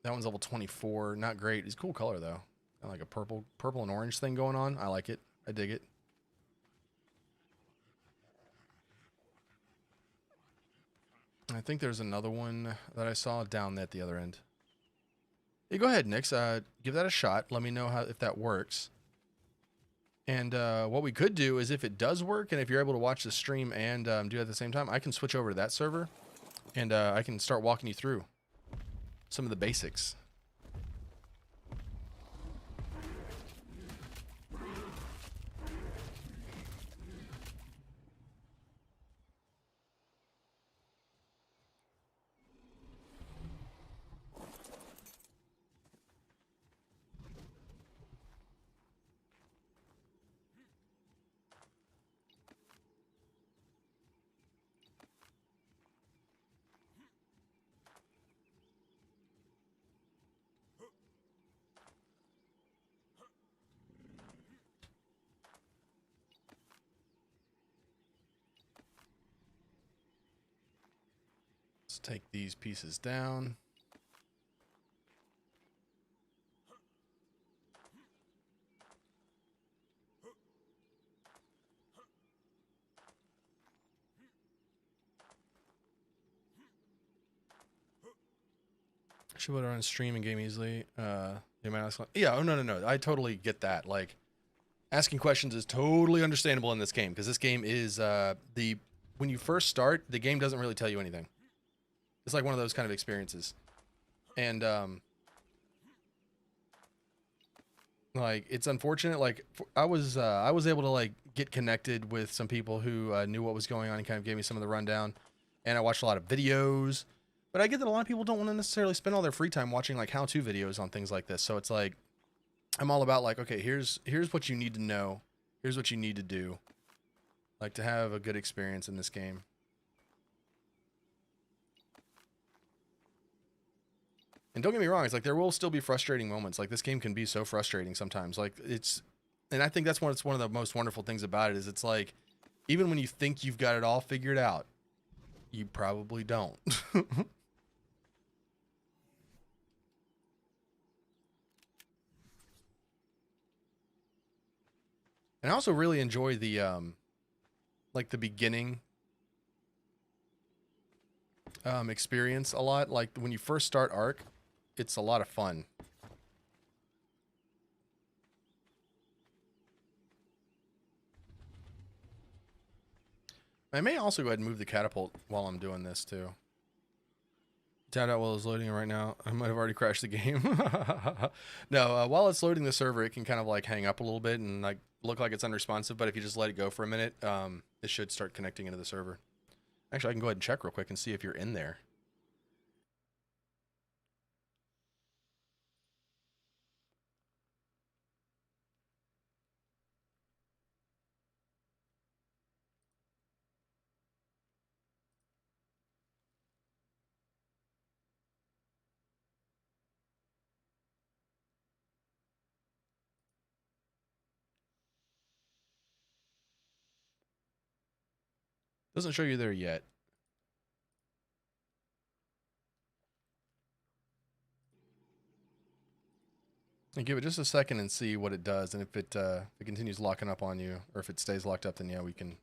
That one's level 24. Not great. It's a cool color, though. Kind of like a purple and orange thing going on. I like it. I dig it. I think there's another one that I saw down at the other end. Hey, go ahead, Nix. Give that a shot. Let me know if that works. And what we could do is if it does work, and if you're able to watch the stream and do it at the same time, I can switch over to that server, and I can start walking you through some of the basics. Let's take these pieces down. Should be able to run stream and game easily. Yeah, oh no. I totally get that. Like, asking questions is totally understandable in this game because this game is when you first start, the game doesn't really tell you anything. It's like one of those kind of experiences, and like it's unfortunate. Like I was able to like get connected with some people who knew what was going on and kind of gave me some of the rundown, and I watched a lot of videos. But I get that a lot of people don't want to necessarily spend all their free time watching like how-to videos on things like this. So it's like, I'm all about like, okay, here's what you need to know. Here's what you need to do. Like to have a good experience in this game. And don't get me wrong, it's like there will still be frustrating moments. Like this game can be so frustrating sometimes. Like and I think that's one of the most wonderful things about it is it's like, even when you think you've got it all figured out, you probably don't. And I also really enjoy the like the beginning experience a lot. Like when you first start Ark, it's a lot of fun. I may also go ahead and move the catapult while I'm doing this too. Tab out while it's loading right now. I might have already crashed the game. No, while it's loading the server, it can kind of like hang up a little bit and like look like it's unresponsive. But if you just let it go for a minute, it should start connecting into the server. Actually, I can go ahead and check real quick and see if you're in there. Doesn't show you there yet. And give it just a second and see what it does, and if it continues locking up on you, or if it stays locked up, then yeah, we can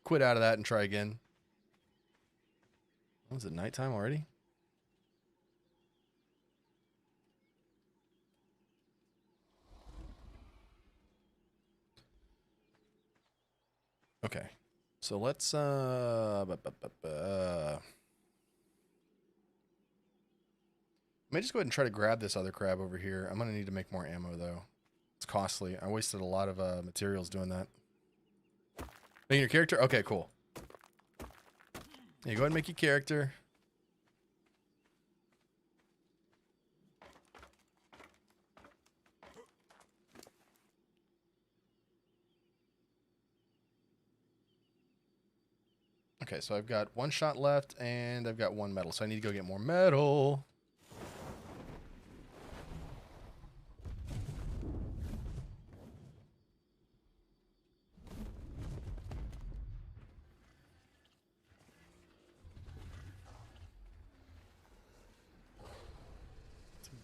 quit out of that and try again. Oh, is it nighttime already? Okay, so let's may just go ahead and try to grab this other crab over here. I'm gonna need to make more ammo though. It's costly. I wasted a lot of materials doing that. Making your character? Okay, cool. Yeah, go ahead and make your character. Okay, so I've got one shot left and I've got one metal, so I need to go get more metal.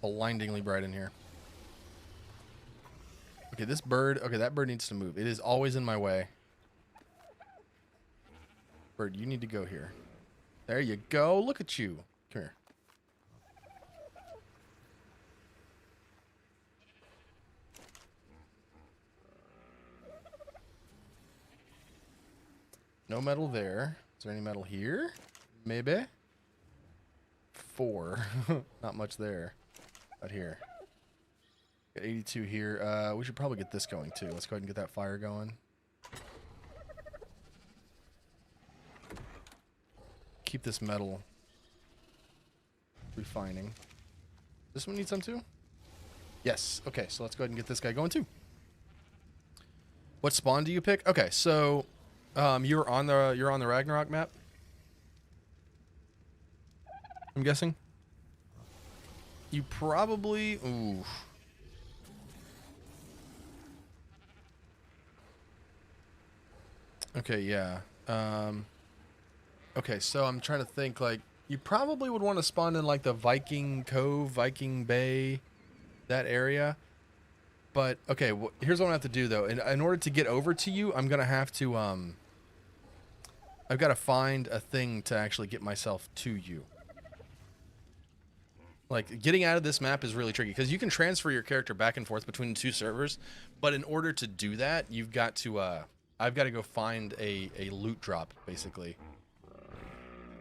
Blindingly bright in here. Okay, this bird, okay, that bird needs to move. It is always in my way. Bird, you need to go here. There you go. Look at you. Come here. No metal there. Is there any metal here? Maybe. 4. Not much there. Out here. Got 82 here. We should probably get this going too. Let's go ahead and get that fire going. Keep this metal refining. This one needs some too? Yes. Okay, so let's go ahead and get this guy going too. What spawn do you pick? Okay, so you're on the Ragnarok map, I'm guessing. You probably... Ooh. Okay, yeah. Okay, so I'm trying to think, like, you probably would want to spawn in, like, the Viking Cove, Viking Bay, that area. But, okay, here's what I have to do, though. In order to get over to you, I'm going to have to, I've got to find a thing to actually get myself to you. Like, getting out of this map is really tricky because you can transfer your character back and forth between the two servers, but in order to do that, you've got to, I've got to go find a loot drop, basically,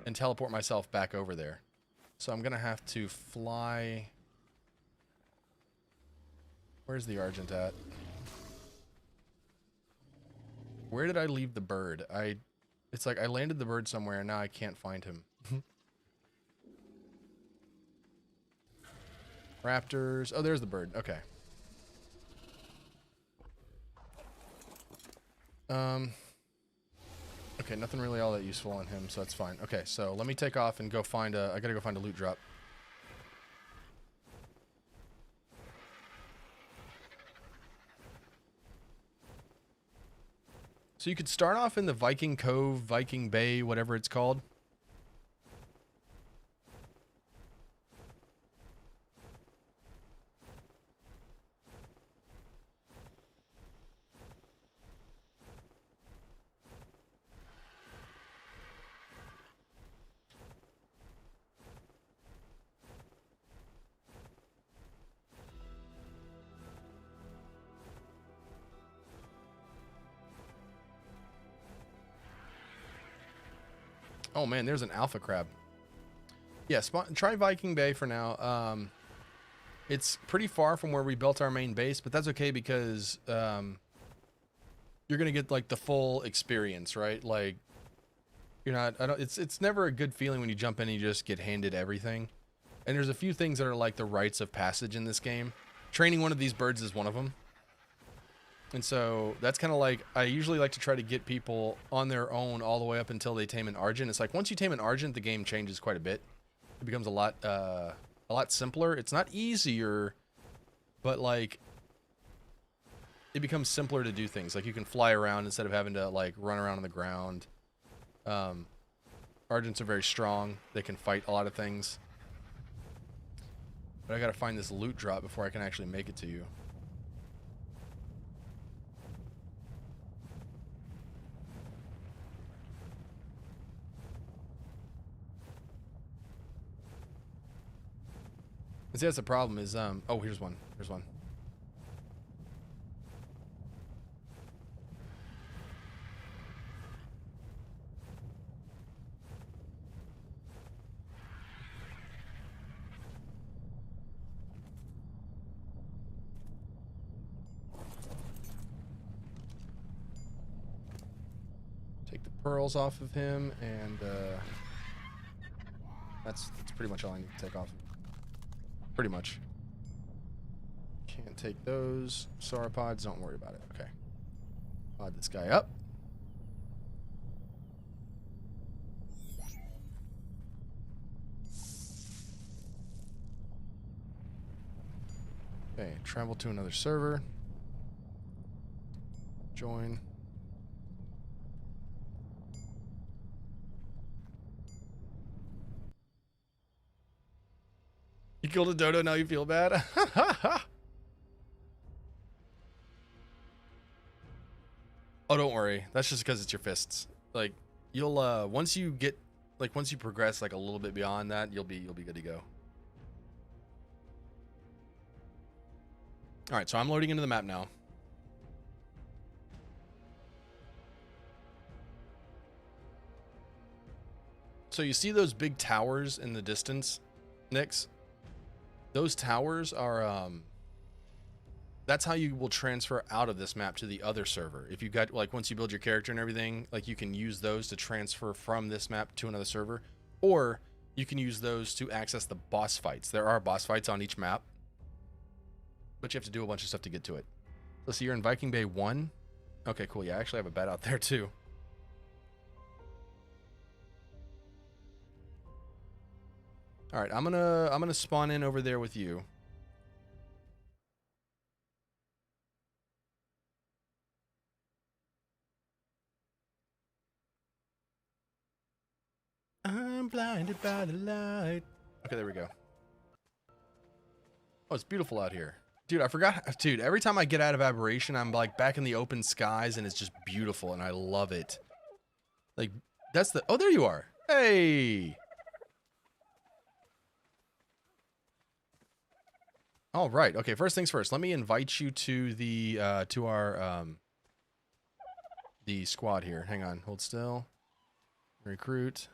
and teleport myself back over there. So I'm going to have to fly... Where's the Argent at? Where did I leave the bird? It's like I landed the bird somewhere and now I can't find him. Raptors. Oh, there's the bird. Okay. Okay, nothing really all that useful on him, so that's fine. Okay, so let me take off and go find a... I gotta go find a loot drop. So you could start off in the Viking Cove, Viking Bay, whatever it's called. Oh man, there's an alpha crab. Yeah, try Viking Bay for now. It's pretty far from where we built our main base, but that's okay because you're gonna get like the full experience, right? Like you're not. It's never a good feeling when you jump in and you just get handed everything. And there's a few things that are like the rites of passage in this game. Training one of these birds is one of them. And so that's kind of like, I usually like to try to get people on their own all the way up until they tame an Argent. It's like once you tame an Argent, the game changes quite a bit. It becomes a lot simpler. It's not easier, but like it becomes simpler to do things. Like you can fly around instead of having to like run around on the ground. Argents are very strong. They can fight a lot of things. But I gotta find this loot drop before I can actually make it to you. See, that's the problem is, oh, here's one. Here's one. Take the pearls off of him, and, that's pretty much all I need to take off. Pretty much. Can't take those. Sauropods, don't worry about it. Okay. Pod this guy up. Okay, travel to another server. Join. You killed a dodo, now you feel bad? Oh, don't worry. That's just because it's your fists. Like, you'll, once you progress, like, a little bit beyond that, you'll be good to go. Alright, so I'm loading into the map now. So you see those big towers in the distance, Nix? Those towers are, that's how you will transfer out of this map to the other server. If you got, like, once you build your character and everything, like, you can use those to transfer from this map to another server. Or you can use those to access the boss fights. There are boss fights on each map, but you have to do a bunch of stuff to get to it. Let's see, you're in Viking Bay 1. Okay, cool. Yeah, I actually have a bed out there, too. All right, I'm gonna spawn in over there with you. I'm blinded by the light. Okay, there we go. Oh, it's beautiful out here. Dude, I forgot. Dude, every time I get out of Aberration, I'm like back in the open skies and it's just beautiful and I love it. Like, that's the... Oh, there you are. Hey! All right. Okay. First things first. Let me invite you to our the squad here. Hang on. Hold still. Recruit.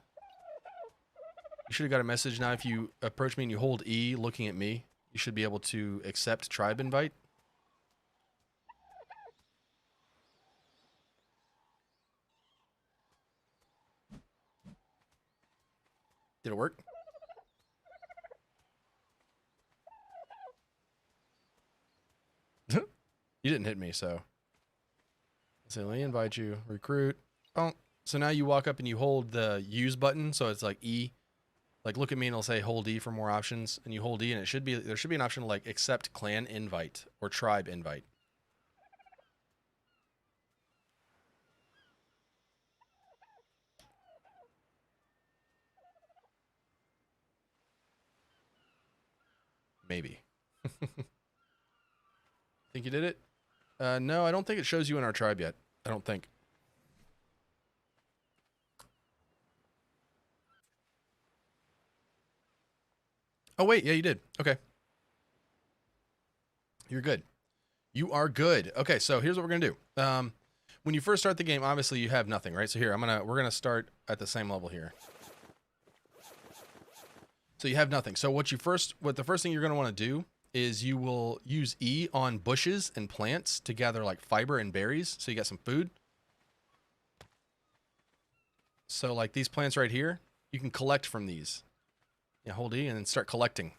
You should have got a message now. If you approach me and you hold E, looking at me, you should be able to accept tribe invite. Did it work? You didn't hit me, so. So let me invite you. Recruit. Oh, so now you walk up and you hold the use button, so it's like E. Like look at me and it'll say hold E for more options, and you hold E and there should be an option to like accept clan invite or tribe invite. Maybe. Think you did it? No, I don't think it shows you in our tribe yet. I don't think. Oh, wait. Yeah, you did. Okay. You're good. You are good. Okay, so here's what we're going to do. When you first start the game, obviously you have nothing, right? So here, we're going to start at the same level here. So you have nothing. So what the first thing you're going to want to do is you will use E on bushes and plants to gather like fiber and berries. So you got some food. So like these plants right here, you can collect from these. Yeah, hold E and then start collecting.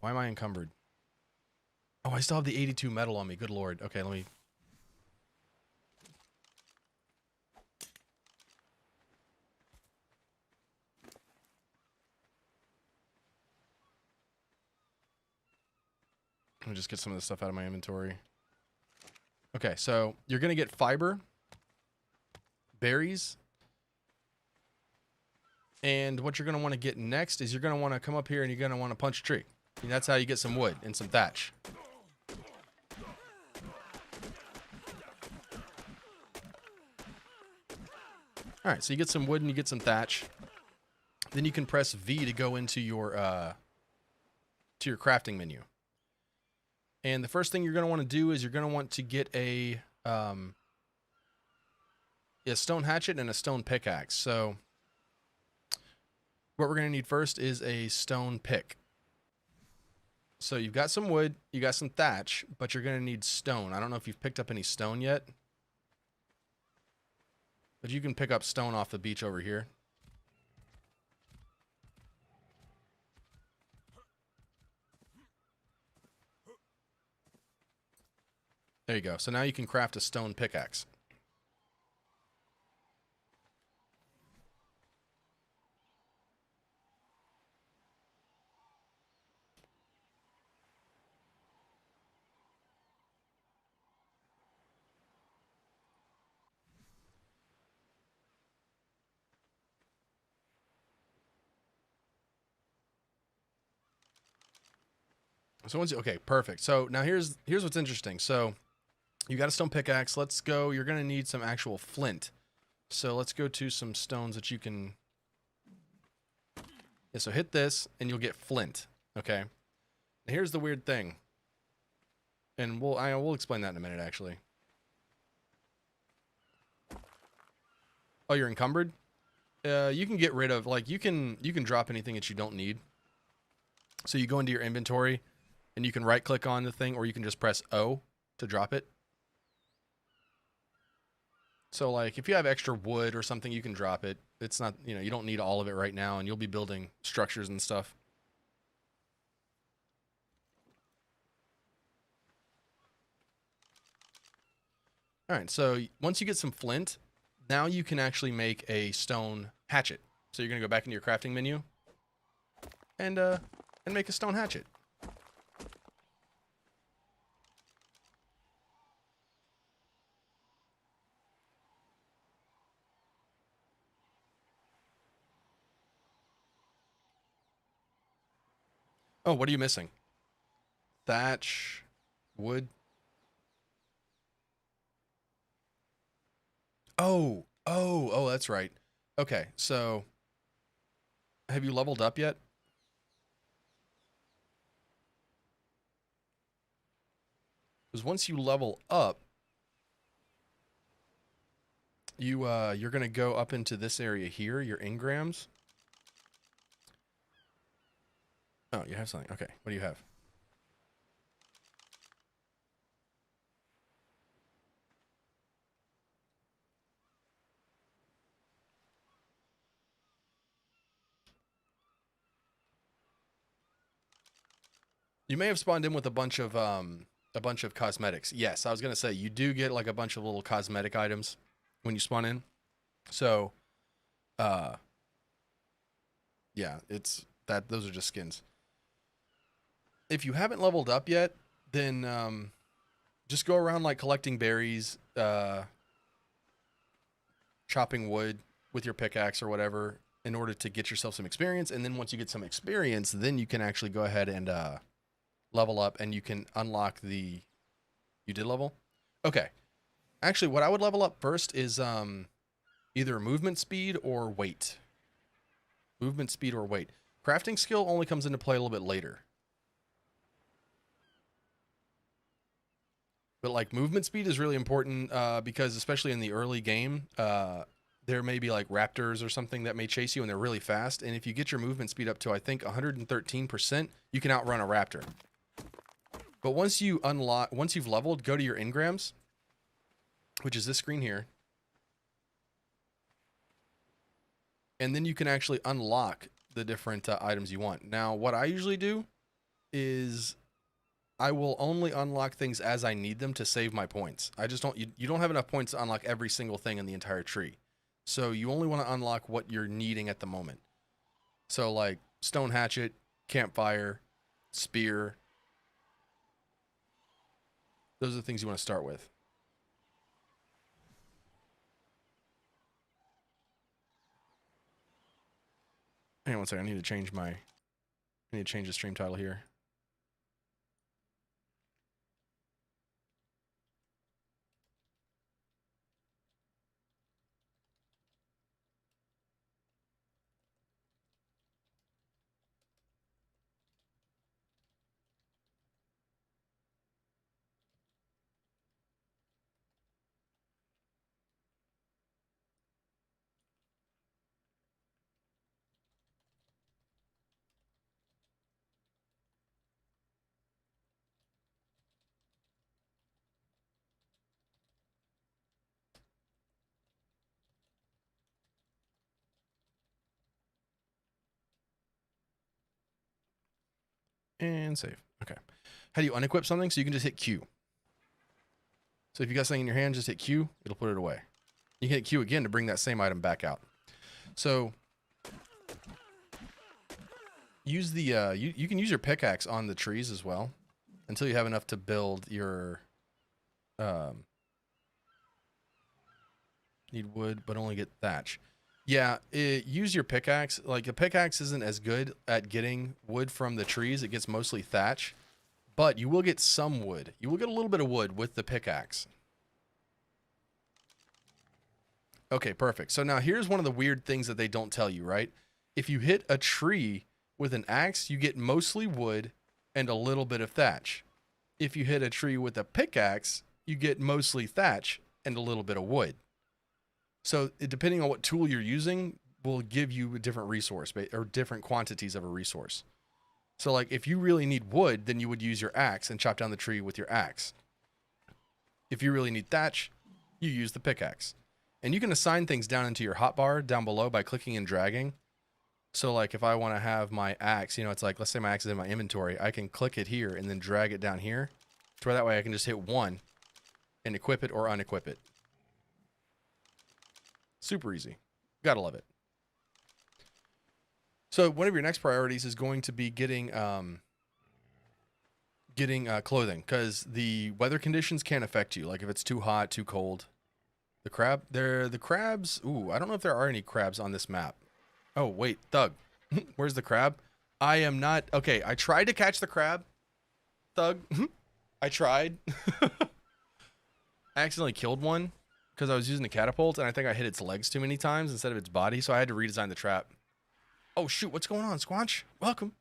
Why am I encumbered? Oh, I still have the 82 metal on me. Good lord. Okay, let me... Let me just get some of this stuff out of my inventory. Okay, so you're going to get fiber, berries, and what you're going to want to get next is you're going to want to come up here and you're going to want to punch a tree. And that's how you get some wood and some thatch. All right, so you get some wood and you get some thatch. Then you can press V to go into your crafting menu. And the first thing you're going to want to do is you're going to want to get a stone hatchet and a stone pickaxe. So what we're going to need first is a stone pick. So you've got some wood, you got some thatch, but you're going to need stone. I don't know if you've picked up any stone yet. But you can pick up stone off the beach over here. There you go. So now you can craft a stone pickaxe. So okay, perfect. So now here's what's interesting. So you got a stone pickaxe. Let's go. You're going to need some actual flint. So let's go to some stones that you can... Yeah, so hit this and you'll get flint. Okay. Now here's the weird thing. And we'll explain that in a minute, actually. Oh, you're encumbered? You can get rid of, like, you can drop anything that you don't need. So you go into your inventory and you can right click on the thing, or you can just press O to drop it. So like if you have extra wood or something, you can drop it. It's not, you don't need all of it right now, and you'll be building structures and stuff. All right, so once you get some flint, now you can actually make a stone hatchet. So you're going to go back into your crafting menu and make a stone hatchet. Oh, what are you missing? Thatch, wood. Oh, that's right. Okay, so have you leveled up yet? Because once you level up, you're gonna go up into this area here, your engrams. Oh, you have something. Okay, what do you have? You may have spawned in with a bunch of cosmetics. Yes, I was gonna say you do get like a bunch of little cosmetic items when you spawn in. So, yeah, it's that those are just skins. If you haven't leveled up yet, then just go around like collecting berries, chopping wood with your pickaxe or whatever in order to get yourself some experience. And then once you get some experience, then you can actually go ahead and level up, and you can unlock the. You did level? Okay. Actually, what I would level up first is either movement speed or weight. Movement speed or weight. Crafting skill only comes into play a little bit later. But like movement speed is really important because especially in the early game, there may be like raptors or something that may chase you and they're really fast. And if you get your movement speed up to, I think 113%, you can outrun a raptor. But once you've leveled, go to your engrams, which is this screen here. And then you can actually unlock the different items you want. Now, what I usually do is I will only unlock things as I need them to save my points. I just don't, you don't have enough points to unlock every single thing in the entire tree. So you only want to unlock what you're needing at the moment. So like stone hatchet, campfire, spear. Those are the things you want to start with. Hang on one second, I need to change the stream title here. And save. Okay. How do you unequip something? So you can just hit Q. So if you got something in your hand, just hit Q. It'll put it away. You can hit Q again to bring that same item back out. So use the you can use your pickaxe on the trees as well until you have enough to build your need wood, but only get thatch. Yeah, use your pickaxe. Like a pickaxe isn't as good at getting wood from the trees. It gets mostly thatch, but you will get some wood. You will get a little bit of wood with the pickaxe. Okay, perfect. So now here's one of the weird things that they don't tell you, right? If you hit a tree with an axe, you get mostly wood and a little bit of thatch. If you hit a tree with a pickaxe, you get mostly thatch and a little bit of wood. So depending on what tool you're using will give you a different resource or different quantities of a resource. So like if you really need wood, then you would use your axe and chop down the tree with your axe. If you really need thatch, you use the pickaxe. And you can assign things down into your hotbar down below by clicking and dragging. So like if I want to have my axe, you know, it's like, let's say my axe is in my inventory. I can click it here and then drag it down here to where that way I can just hit 1 and equip it or unequip it. Super easy. Gotta love it. So one of your next priorities is going to be getting clothing, because the weather conditions can affect you. Like if it's too hot, too cold. The crabs. Ooh, I don't know if there are any crabs on this map. Oh, wait, Thug. Where's the crab? I am not. Okay, I tried to catch the crab. Thug. I tried. I accidentally killed one because I was using the catapult, and I think I hit its legs too many times instead of its body, so I had to redesign the trap. Oh, shoot, what's going on, Squanch? Welcome.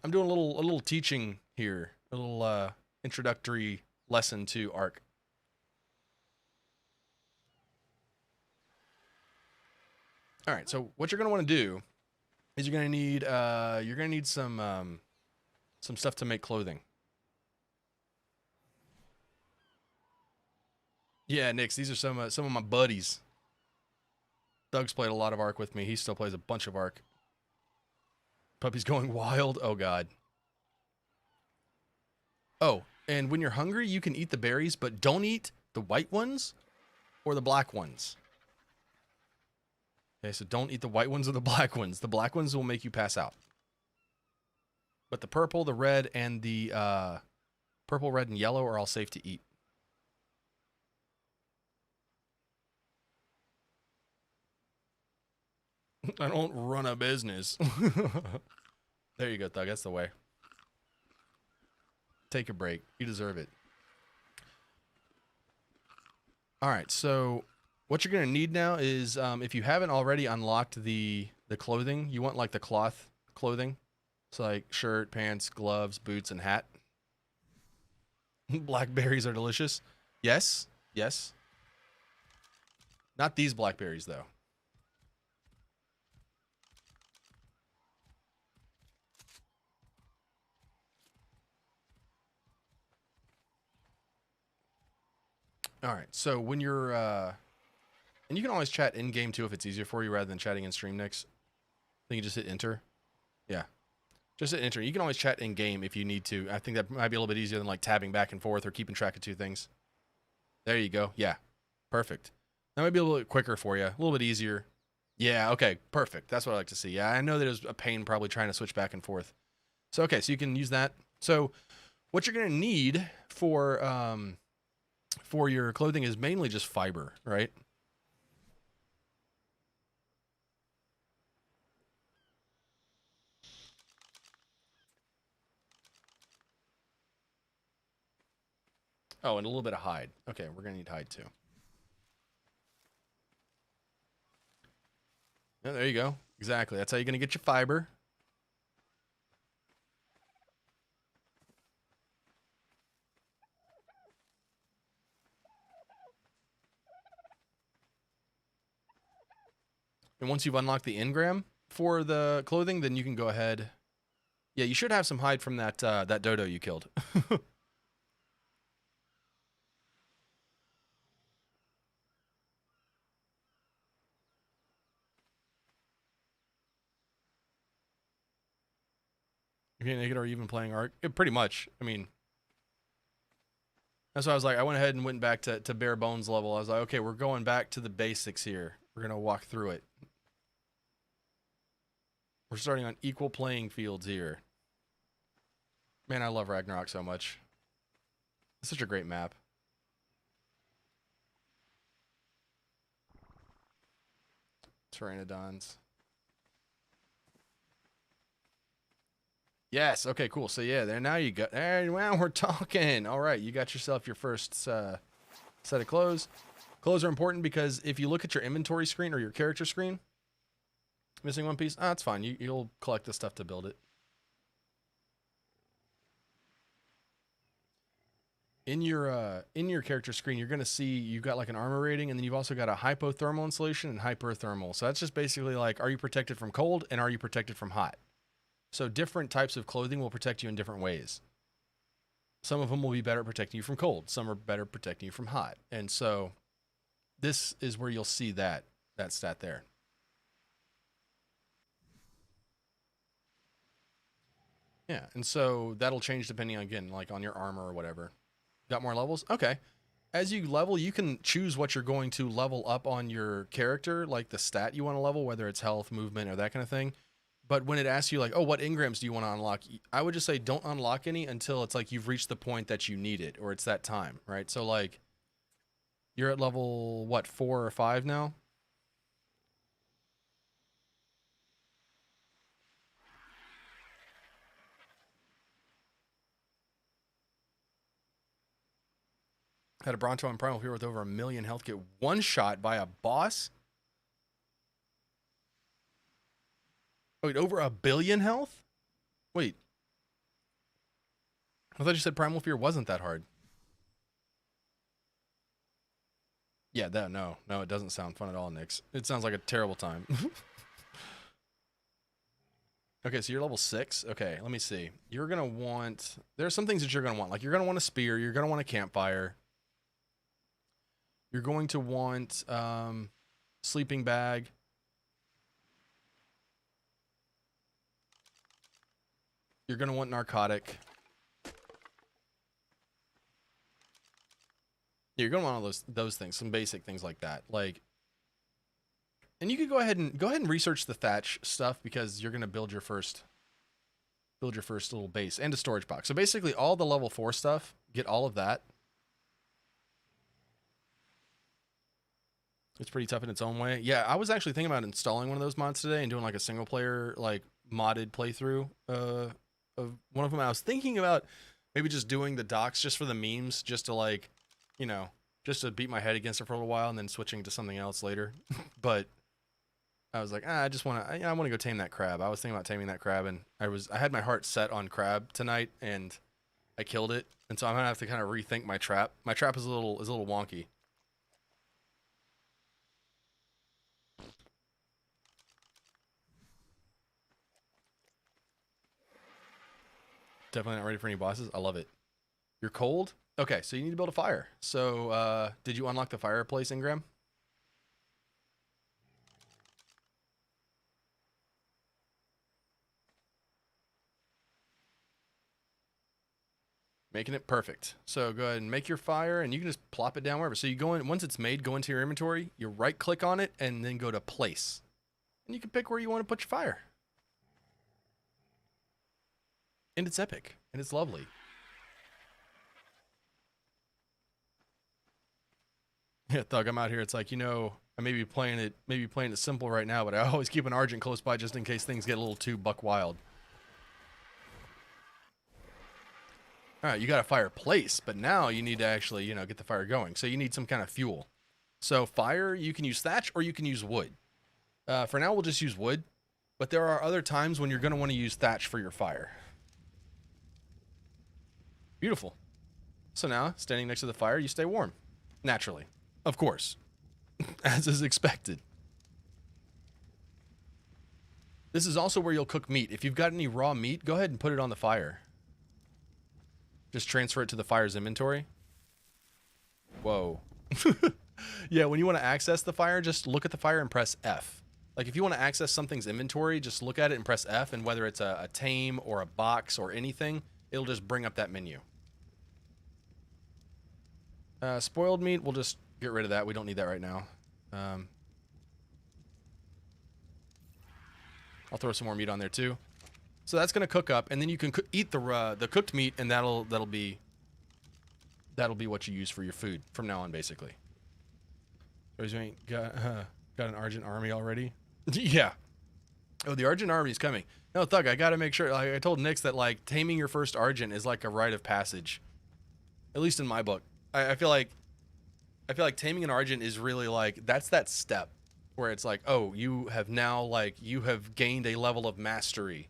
I'm doing a little teaching here. A little introductory lesson to Ark. All right, so what you're gonna want to do is you're gonna need some stuff to make clothing. Yeah, Nix, these are some of my buddies. Doug's played a lot of Ark with me. He still plays a bunch of Ark. Puppy's going wild. Oh god. Oh, and when you're hungry, you can eat the berries, but don't eat the white ones or the black ones. Okay, so don't eat the white ones or the black ones. The black ones will make you pass out. But the purple, the red, and the purple, red, and yellow are all safe to eat. I don't run a business. There you go, Thug. That's the way. Take a break. You deserve it. All right, so what you're going to need now is, if you haven't already unlocked the clothing, you want like the cloth clothing. So like shirt, pants, gloves, boots, and hat. Blackberries are delicious. Yes, yes. Not these blackberries, though. All right, so when you're, and you can always chat in-game too if it's easier for you rather than chatting in stream next. Then you just hit enter. Yeah. Just hit enter. You can always chat in-game if you need to. I think that might be a little bit easier than like tabbing back and forth or keeping track of two things. There you go. Yeah. Perfect. That might be a little bit quicker for you. A little bit easier. Yeah, okay. Perfect. That's what I like to see. Yeah, I know that it was a pain probably trying to switch back and forth. So, okay, so you can use that. So, what you're going to need for your clothing is mainly just fiber, right? Oh, and a little bit of hide. Okay, we're going to need hide too. Yeah, there you go. Exactly. That's how you're going to get your fiber. And once you've unlocked the engram for the clothing, then you can go ahead. Yeah, you should have some hide from that that dodo you killed. If you're naked or even playing Ark, pretty much. I mean, that's why I was like, I went ahead and went back to bare bones level. I was like, okay, we're going back to the basics here. We're gonna walk through it. We're starting on equal playing fields here. Man, I love Ragnarok so much. It's such a great map. Pteranodons. Yes. Okay. Cool. So yeah, there. Now you got. There. Well, we're talking. All right. You got yourself your first set of clothes. Clothes are important because if you look at your inventory screen or your character screen, missing one piece. Ah, that's fine. You'll collect the stuff to build it. In your character screen, you're gonna see you've got like an armor rating, and then you've also got a hypothermal insulation and hyperthermal. So that's just basically like, are you protected from cold and are you protected from hot? So different types of clothing will protect you in different ways. Some of them will be better at protecting you from cold. Some are better at protecting you from hot. And so this is where you'll see that stat there. Yeah, and so that'll change depending on, again, like on your armor or whatever. Got more levels? Okay. As you level, you can choose what you're going to level up on your character, like the stat you want to level, whether it's health, movement, or that kind of thing. But when it asks you like, oh, what engrams do you want to unlock? I would just say don't unlock any until it's like you've reached the point that you need it or it's that time, right? So like you're at level, what, 4 or 5 now? Had a Bronto on Primal here with over 1 million health get one shot by a boss? Wait, over 1 billion health? Wait. I thought you said Primal Fear wasn't that hard. Yeah, no, it doesn't sound fun at all, Nix. It sounds like a terrible time. Okay, so you're level 6. Okay, let me see. You're gonna want. There are some things that you're gonna want. Like you're gonna want a spear. You're gonna want a campfire. You're going to want sleeping bag. You're gonna want narcotic. You're gonna want all those things, some basic things like that. Like, and you could go ahead and research the thatch stuff because you're gonna build your first little base and a storage box. So basically, all the level 4 stuff, get all of that. It's pretty tough in its own way. Yeah, I was actually thinking about installing one of those mods today and doing like a single player like modded playthrough of one of them. I was thinking about maybe just doing the docks just for the memes, just to like, you know, just to beat my head against it for a little while and then switching to something else later. But I was like, I just want to, I want to go tame that crab. I was thinking about taming that crab, and I had my heart set on crab tonight, and I killed it, and so I'm gonna have to kind of rethink my trap. My trap is a little wonky. Definitely not ready for any bosses. I love it. You're cold? Okay, so you need to build a fire. So, did you unlock the fireplace, Ingram? Making it perfect. So go ahead and make your fire, and you can just plop it down wherever. So you go in, once it's made, go into your inventory, you right click on it, and then go to place. And you can pick where you want to put your fire. And it's epic, and it's lovely. Yeah, Thug, I'm out here. It's like, you know, I may be playing it simple right now, but I always keep an Argent close by just in case things get a little too buck wild. All right, you got a fireplace, but now you need to actually, you know, get the fire going. So you need some kind of fuel. So fire, you can use thatch or you can use wood. For now, we'll just use wood, but there are other times when you're going to want to use thatch for your fire. Beautiful. So now, standing next to the fire, you stay warm. Naturally. Of course. As is expected. This is also where you'll cook meat. If you've got any raw meat, go ahead and put it on the fire. Just transfer it to the fire's inventory. Whoa. Yeah, when you want to access the fire, just look at the fire and press F. Like if you want to access something's inventory, just look at it and press F, and whether it's a tame or a box or anything, it'll just bring up that menu. Spoiled meat, we'll just get rid of that. We don't need that right now. I'll throw some more meat on there too. So that's gonna cook up, and then you can eat the cooked meat, and that'll be what you use for your food from now on, basically. So you ain't got an Argent army already? Yeah. Oh, the Argent army is coming. No, Thug, I gotta make sure. Like I told Nix that like taming your first Argent is like a rite of passage, at least in my book. I feel like taming an Argent is really like that's that step where it's like, oh, you have gained a level of mastery.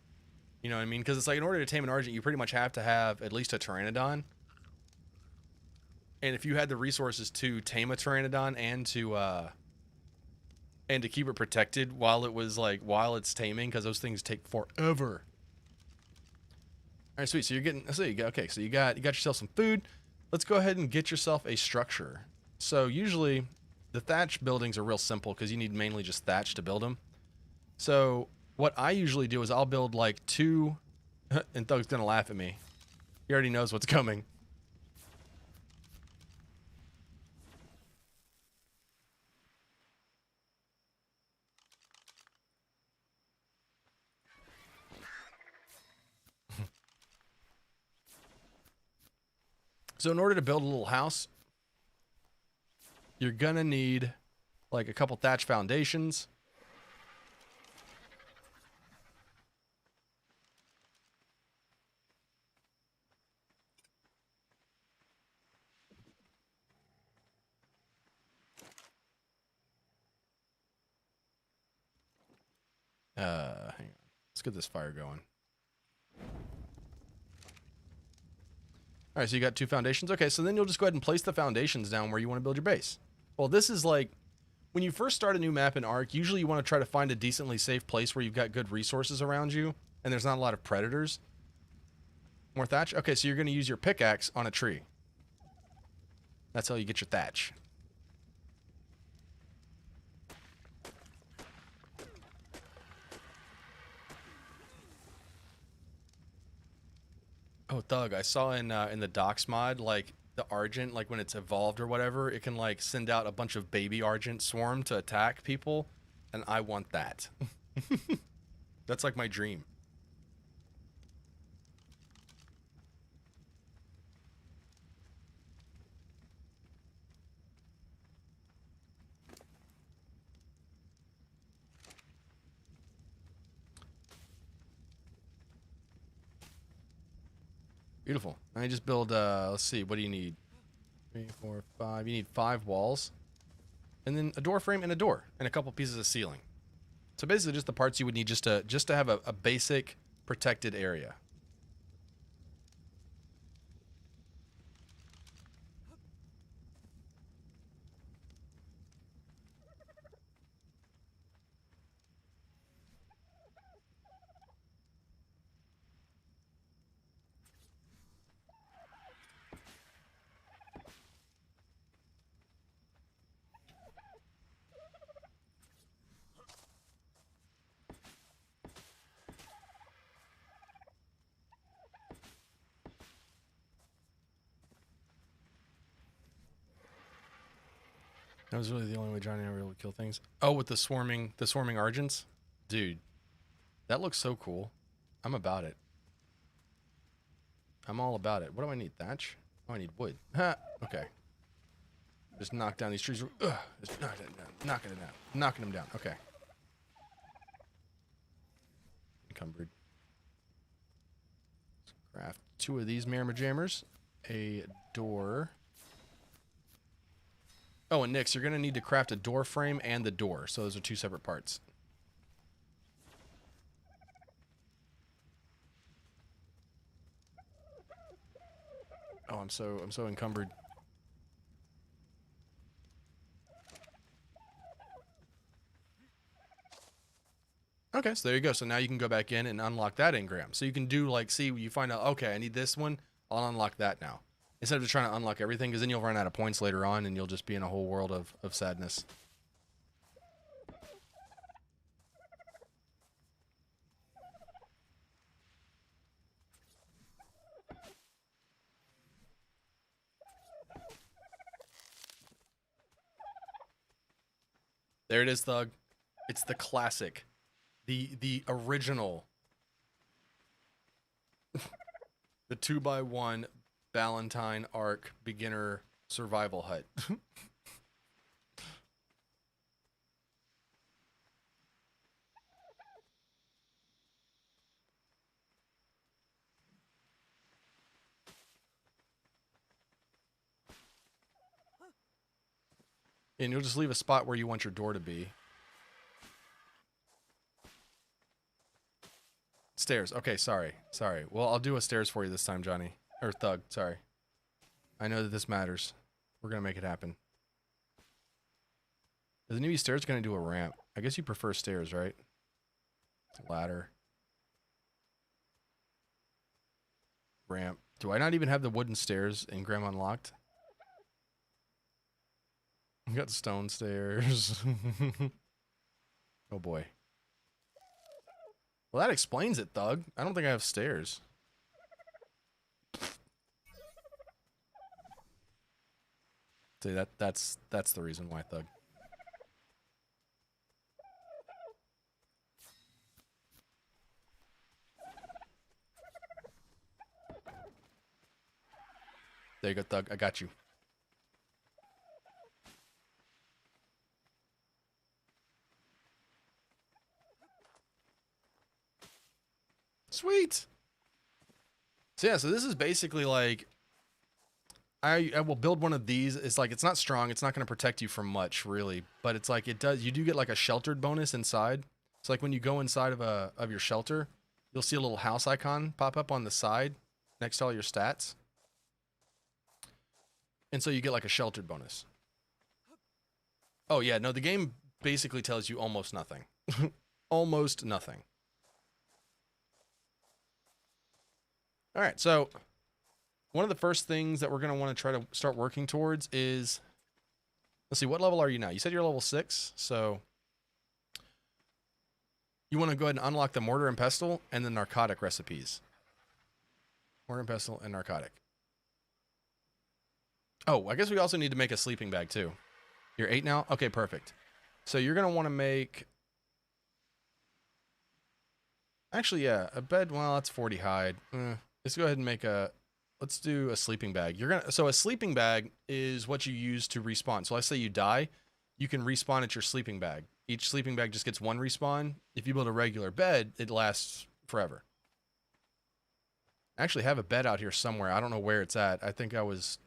You know what I mean? Because it's like in order to tame an Argent, you pretty much have to have at least a Pteranodon. And if you had the resources to tame a Pteranodon and to keep it protected while it's taming, because those things take forever. All right, sweet. So you got yourself some food. Let's go ahead and get yourself a structure. So usually the thatch buildings are real simple because you need mainly just thatch to build them. So what I usually do is I'll build like 2, and Thug's gonna laugh at me. He already knows what's coming. So in order to build a little house, you're gonna need like a couple thatch foundations. Hang on. Let's get this fire going. All right, so you got 2 foundations. Okay, so then you'll just go ahead and place the foundations down where you want to build your base. Well, this is like, when you first start a new map in Ark, usually you want to try to find a decently safe place where you've got good resources around you, and there's not a lot of predators. More thatch? Okay, so you're going to use your pickaxe on a tree. That's how you get your thatch. Oh, Thug, I saw in the Docs mod, like, the Argent, like, when it's evolved or whatever, it can, like, send out a bunch of baby Argent swarm to attack people, and I want that. That's, like, my dream. Beautiful. Now you just build, let's see, what do you need? 3, 4, 5. You need 5 walls. And then a door frame and a door. And a couple pieces of ceiling. So basically just the parts you would need just to have a basic protected area. That was really the only way Johnny and I were able to kill things. Oh, with the swarming Argents? Dude, that looks so cool. I'm about it. I'm all about it. What do I need? Thatch? Oh, I need wood. Ha! Okay. Just knock down these trees. Ugh, just knocking it down. Knocking it down. Knocking them down. Okay. Encumbered. Let's craft 2 of these Marama Jammers. A door. Oh, and Nix, you're going to need to craft a door frame and the door. So those are 2 separate parts. Oh, I'm so encumbered. Okay, so there you go. So now you can go back in and unlock that engram. So you can do, like, see, you find out, okay, I need this one. I'll unlock that now. Instead of just trying to unlock everything, because then you'll run out of points later on and you'll just be in a whole world of sadness. There it is, Thug. It's the classic. The original. The 2x1 Valentine Ark beginner survival hut. And you'll just leave a spot where you want your door to be. Stairs. Okay, sorry. Sorry. Well, I'll do a stairs for you this time, Johnny. Or Thug, sorry. I know that this matters. We're going to make it happen. Is the newbie stairs going to do a ramp? I guess you prefer stairs, right? Ladder. Ramp. Do I not even have the wooden stairs in Graham unlocked? We got stone stairs. Oh boy. Well, that explains it, Thug. I don't think I have stairs. See, that's the reason why, Thug. There you go, Thug. I got you. Sweet. So yeah, so this is basically like I will build one of these. It's like it's not strong. It's not going to protect you from much, really. But it's like it does. You do get like a sheltered bonus inside. It's like when you go inside of your shelter, you'll see a little house icon pop up on the side next to all your stats. And so you get like a sheltered bonus. Oh yeah, no, the game basically tells you almost nothing. Almost nothing. All right, so one of the first things that we're going to want to try to start working towards is, let's see, what level are you now? You said you're level 6, so you want to go ahead and unlock the mortar and pestle and the narcotic recipes. Mortar and pestle and narcotic. Oh, I guess we also need to make a sleeping bag too. You're 8 now? Okay, perfect. So you're going to want to make... Actually, yeah, a bed, well, that's 40 hide. Let's go ahead and make a... Let's do a sleeping bag. So a sleeping bag is what you use to respawn. So let's say you die, you can respawn at your sleeping bag. Each sleeping bag just gets 1 respawn. If you build a regular bed, it lasts forever. I actually have a bed out here somewhere. I don't know where it's at. I think I was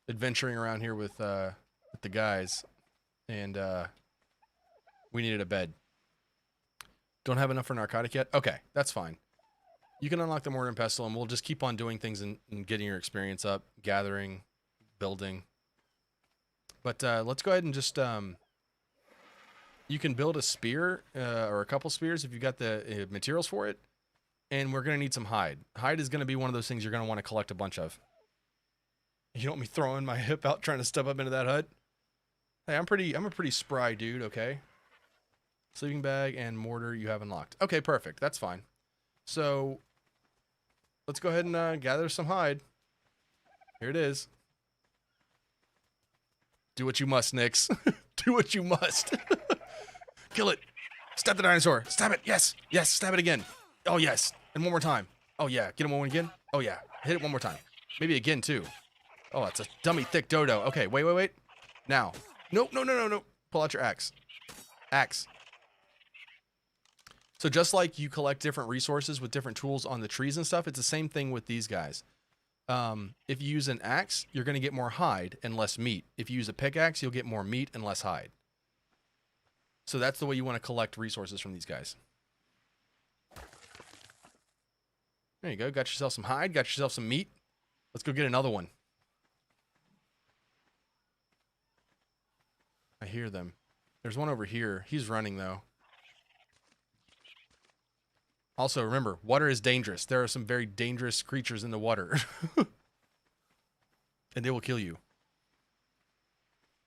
adventuring around here with the guys, and we needed a bed. Don't have enough for narcotic yet? Okay, that's fine. You can unlock the mortar and pestle, and we'll just keep on doing things and getting your experience up, gathering, building. But let's go ahead and just... you can build a spear, or a couple spears if you've got the materials for it. And we're going to need some hide. Hide is going to be one of those things you're going to want to collect a bunch of. You don't want me throwing my hip out trying to step up into that hut? Hey, I'm a pretty spry dude, okay? Sleeping bag and mortar you have unlocked. Okay, perfect. That's fine. So... let's go ahead and gather some hide. Here it is. Do what you must, Nix. Do what you must. Kill it. Stab the dinosaur. Stab it. Yes. Yes. Stab it again. Oh, yes. And one more time. Oh, yeah. Get him one again. Oh, yeah. Hit it one more time. Maybe again, too. Oh, it's a dummy thick dodo. Okay. Wait. Now. Nope. No. Pull out your axe. Axe. So just like you collect different resources with different tools on the trees and stuff, it's the same thing with these guys. If you use an axe, you're going to get more hide and less meat. If you use a pickaxe, you'll get more meat and less hide. So that's the way you want to collect resources from these guys. There you go. Got yourself some hide. Got yourself some meat. Let's go get another one. I hear them. There's one over here. He's running, though. Also, remember, water is dangerous. There are some very dangerous creatures in the water. And they will kill you.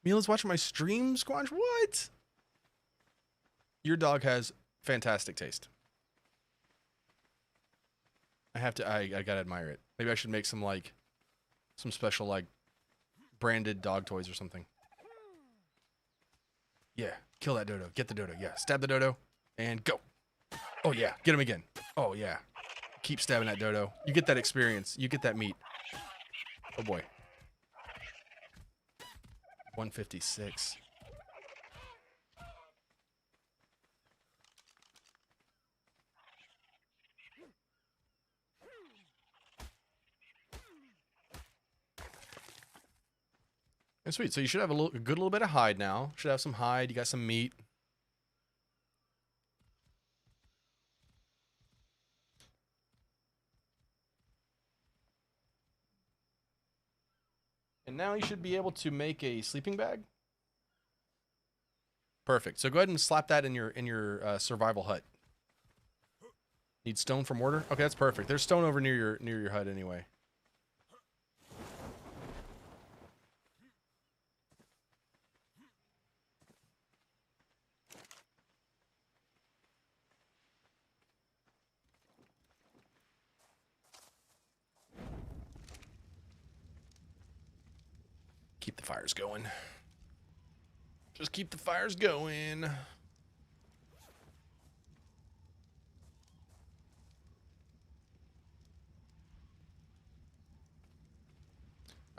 Mila's watching my stream, Squanch? What? Your dog has fantastic taste. I gotta admire it. Maybe I should make some special, branded dog toys or something. Yeah, kill that dodo. Get the dodo. Yeah, stab the dodo. And go. Oh, yeah. Get him again. Oh, yeah. Keep stabbing that dodo. You get that experience. You get that meat. Oh, boy. 156. And sweet. So you should have a good little bit of hide now. Should have some hide. You got some meat. And now you should be able to make a sleeping bag. Perfect. So go ahead and slap that in your survival hut. Need stone for mortar? Okay, that's perfect. There's stone over near your hut anyway. Keep the fires going. Just keep the fires going. All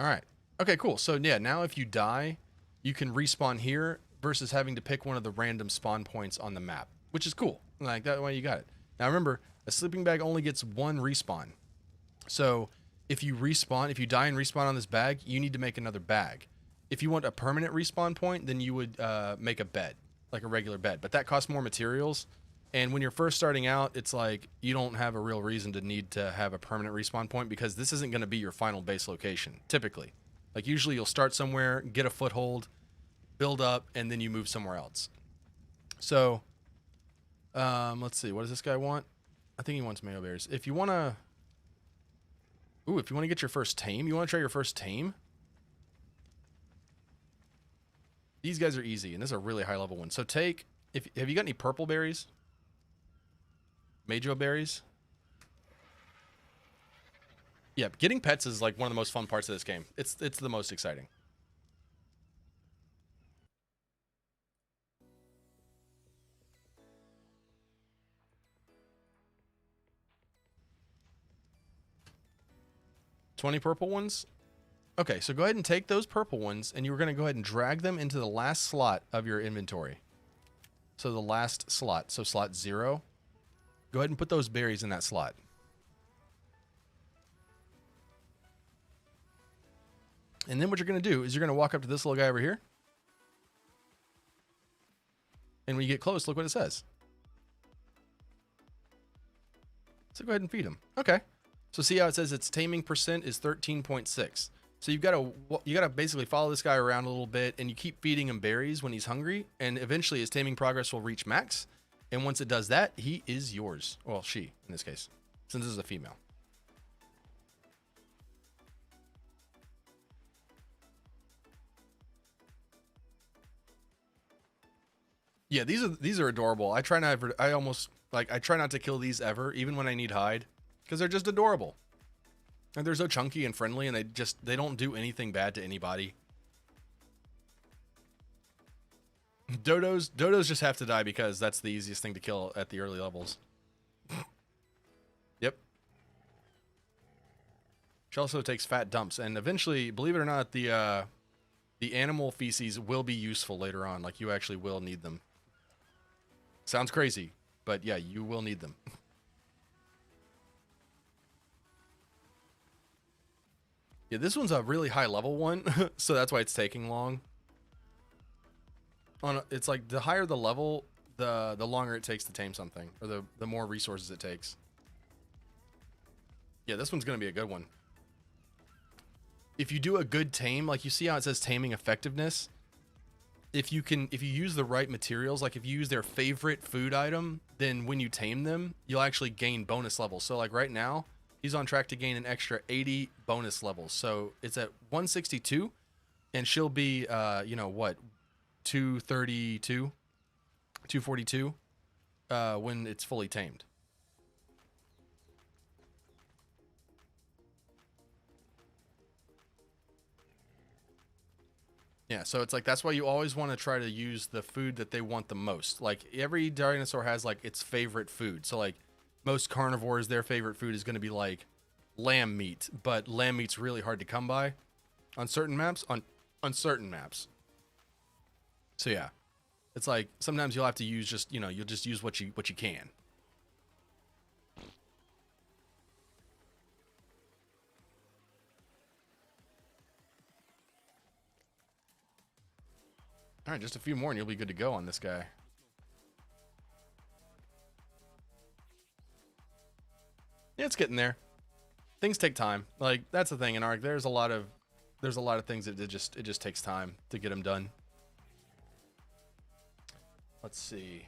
right. Okay, cool. So yeah, now if you die, you can respawn here versus having to pick one of the random spawn points on the map, which is cool. Like that way you got it. Now remember, a sleeping bag only gets 1 respawn. So if you die and respawn on this bag, you need to make another bag. If you want a permanent respawn point, then you would make a bed, like a regular bed. But that costs more materials, And when you're first starting out, it's like you don't have a real reason to need to have a permanent respawn point because this isn't going to be your final base location, typically. Like usually you'll start somewhere, get a foothold, build up, and then you move somewhere else. So, let's see. What does this guy want? I think he wants mayo berries. If you want to... Ooh, if you want to get your first tame, you want to try your first tame? These guys are easy, and this is a really high level one. So take... Have you got any purple berries? Majo berries? Yeah, getting pets is like one of the most fun parts of this game. It's the most exciting. $20 purple ones? Okay, so go ahead and take those purple ones, and you're going to go ahead and drag them into the last slot of your inventory. So the last slot, so slot 0. Go ahead and put those berries in that slot. And then what you're going to do is you're going to walk up to this little guy over here. And when you get close, look what it says. So go ahead and feed him. Okay. So see how it says its taming percent is 13.6. So you gotta basically follow this guy around a little bit, and you keep feeding him berries when he's hungry, and eventually his taming progress will reach max. And once it does that, he is yours. Well, she in this case, since this is a female. Yeah, these are adorable. I try not to kill these ever, even when I need hide, because they're just adorable. And they're so chunky and friendly, and they don't do anything bad to anybody. Dodos just have to die because that's the easiest thing to kill at the early levels. Yep. She also takes fat dumps, and eventually, believe it or not, the animal feces will be useful later on. Like, you actually will need them. Sounds crazy, but yeah, you will need them. Yeah, this one's a really high level one, so that's why it's taking long. It's like the higher the level, the longer it takes to tame something, or the more resources it takes. Yeah, this one's gonna be a good one. If you do a good tame, like you see how it says taming effectiveness, if you use the right materials, like if you use their favorite food item, then when you tame them, you'll actually gain bonus levels. So like right now, he's on track to gain an extra 80 bonus levels. So it's at 162, and she'll be, you know, what, 232, 242, when it's fully tamed. Yeah, so it's like that's why you always want to try to use the food that they want the most. Like every dinosaur has like its favorite food. So like most carnivores, their favorite food is going to be like lamb meat, but lamb meat's really hard to come by on certain maps. On certain maps. So yeah, it's like sometimes you'll have to use just, you know, you'll just use what you can. All right, just a few more and you'll be good to go on this guy. Yeah, it's getting there. Things take time. Like that's the thing in Ark. There's a lot of things that it just takes time to get them done. Let's see.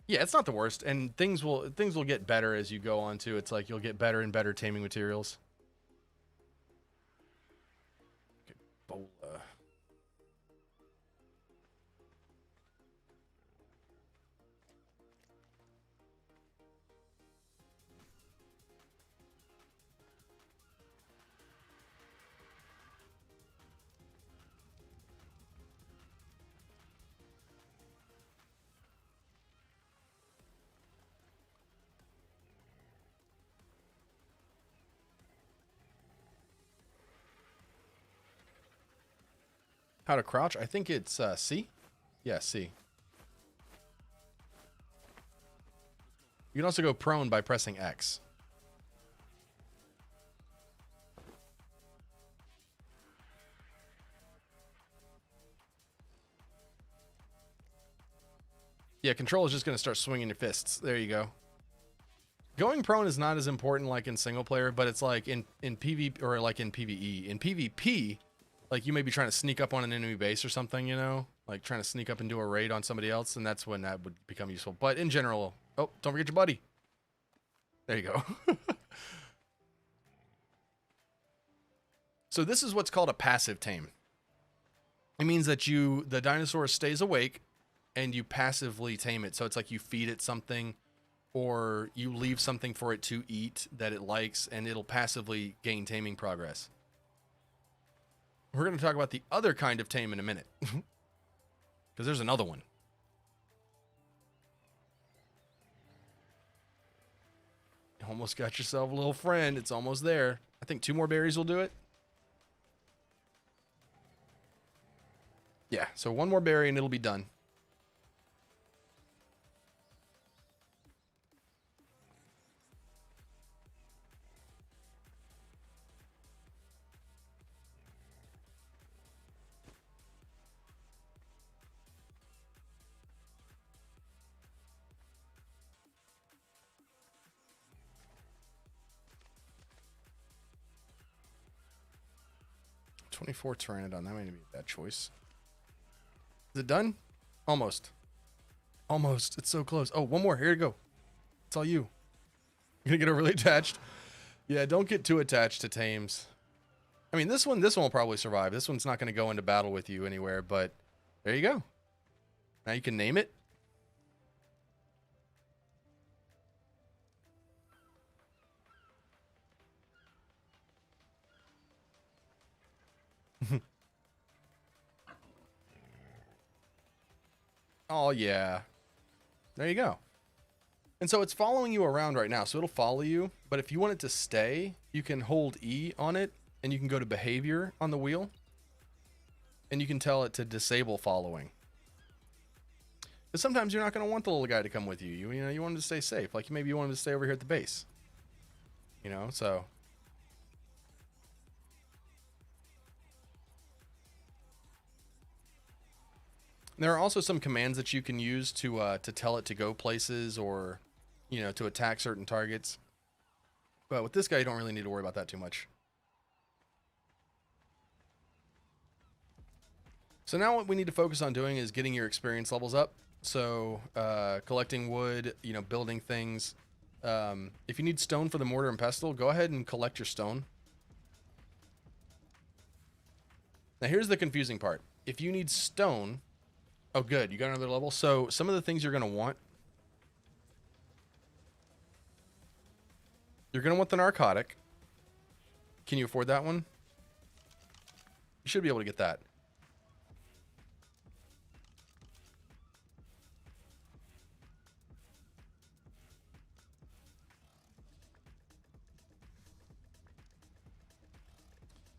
Yeah, it's not the worst, and things will get better as you go on too. It's like you'll get better and better taming materials. Okay, Bola. How to crouch? I think it's C. Yeah, C. You can also go prone by pressing X. Yeah, control is just going to start swinging your fists. There you go. Going prone is not as important like in single player, but it's like in PvP or like in PvE. In PvP, like you may be trying to sneak up on an enemy base or something, you know, like trying to sneak up and do a raid on somebody else, and that's when that would become useful. But in general, oh, don't forget your buddy. There you go. So this is what's called a passive tame. It means that the dinosaur stays awake and you passively tame it. So it's like you feed it something or you leave something for it to eat that it likes, and it'll passively gain taming progress. We're going to talk about the other kind of tame in a minute. Because there's another one. You almost got yourself a little friend. It's almost there. I think 2 more berries will do it. Yeah, so 1 more berry and it'll be done. $24 Pteranodon. That might be a bad choice. Is it done? Almost. Almost. It's so close. Oh, 1 more. Here you go. It's all you. You're gonna get overly attached. Yeah, don't get too attached to tames. I mean, this one will probably survive. This one's not gonna go into battle with you anywhere, but there you go. Now you can name it. Oh, yeah. There you go. And so it's following you around right now, so it'll follow you. But if you want it to stay, you can hold E on it, and you can go to behavior on the wheel. And you can tell it to disable following. Because sometimes you're not going to want the little guy to come with you. You know, you want him to stay safe. Like maybe you want him to stay over here at the base. You know, so... There are also some commands that you can use to tell it to go places or, you know, to attack certain targets. But with this guy, you don't really need to worry about that too much. So now what we need to focus on doing is getting your experience levels up. So collecting wood, you know, building things. If you need stone for the mortar and pestle, go ahead and collect your stone. Now here's the confusing part. If you need stone... Oh, good. You got another level. So some of the things you're going to want. You're going to want the narcotic. Can you afford that one? You should be able to get that.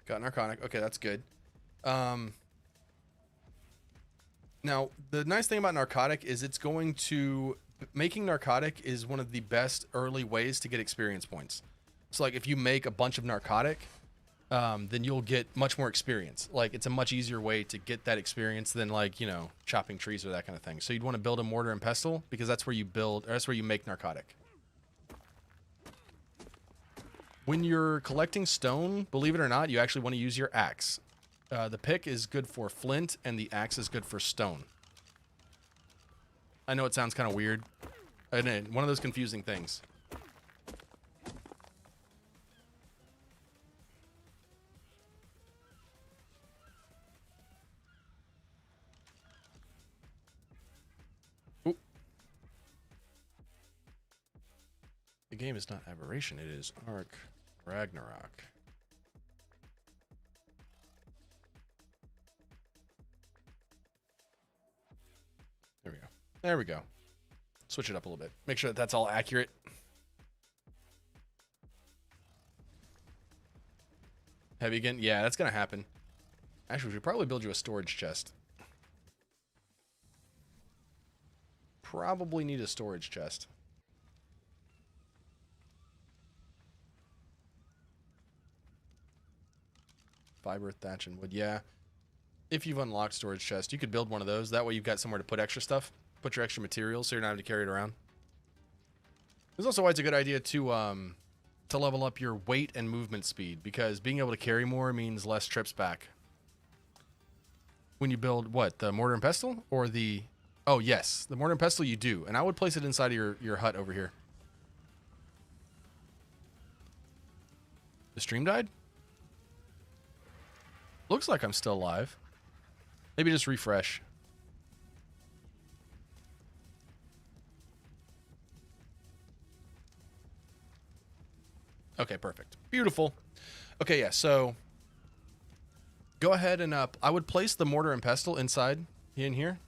Got narcotic. Okay, that's good. Now, the nice thing about narcotic is it's going to... Making narcotic is one of the best early ways to get experience points. So, like, if you make a bunch of narcotic, then you'll get much more experience. Like, it's a much easier way to get that experience than, like, you know, chopping trees or that kind of thing. So you'd want to build a mortar and pestle because that's where you build... Or that's where you make narcotic. When you're collecting stone, believe it or not, you actually want to use your axe. The pick is good for flint, and the axe is good for stone. I know it sounds kind of weird. And one of those confusing things. Ooh. The game is not Aberration, it is Ragnarok. There we go. There we go. Switch it up a little bit. Make sure that that's all accurate. Heavy again? Yeah, that's going to happen. Actually, we should probably build you a storage chest. Probably need a storage chest. Fiber, thatch, and wood. Yeah. If you've unlocked storage chest, you could build one of those. That way you've got somewhere to put extra stuff. Put your extra materials so you're not having to carry it around. This is also why it's a good idea to level up your weight and movement speed, because being able to carry more means less trips back. When you build, what, the mortar and pestle? Or the... Oh, yes, the mortar and pestle you do. And I would place it inside of your hut over here. The stream died? Looks like I'm still alive. Maybe just refresh. Okay, perfect. Beautiful. Okay, yeah, so go ahead and I would place the mortar and pestle inside in here.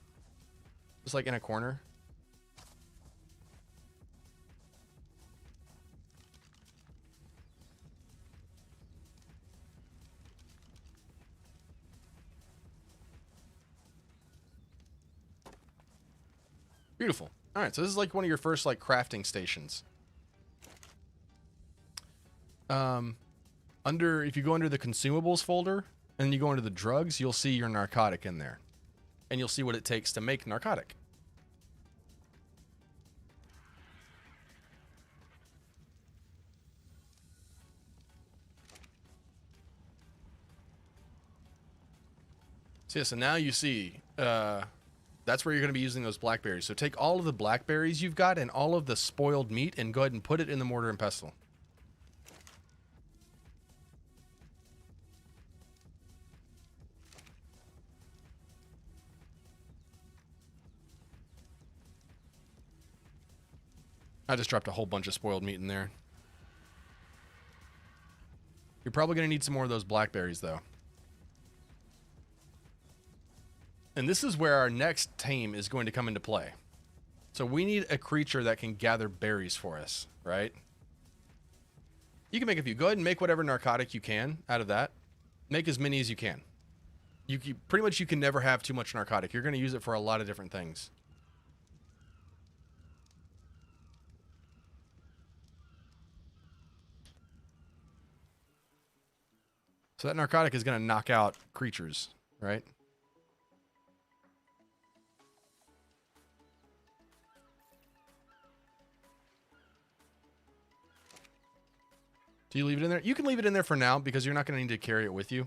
Just like in a corner. Beautiful. All right, so this is like one of your first like crafting stations. If you go under the consumables folder and then you go into the drugs, you'll see your narcotic in there. And you'll see what it takes to make narcotic. So yeah, so now you see, that's where you're going to be using those blackberries. So take all of the blackberries you've got and all of the spoiled meat and go ahead and put it in the mortar and pestle. I just dropped a whole bunch of spoiled meat in there. You're probably going to need some more of those blackberries, though. And this is where our next tame is going to come into play. So we need a creature that can gather berries for us, right? You can make a few. Go ahead and make whatever narcotic you can out of that. Make as many as you can. Pretty much you can never have too much narcotic. You're going to use it for a lot of different things. So that narcotic is going to knock out creatures, right? Do you leave it in there? You can leave it in there for now because you're not going to need to carry it with you.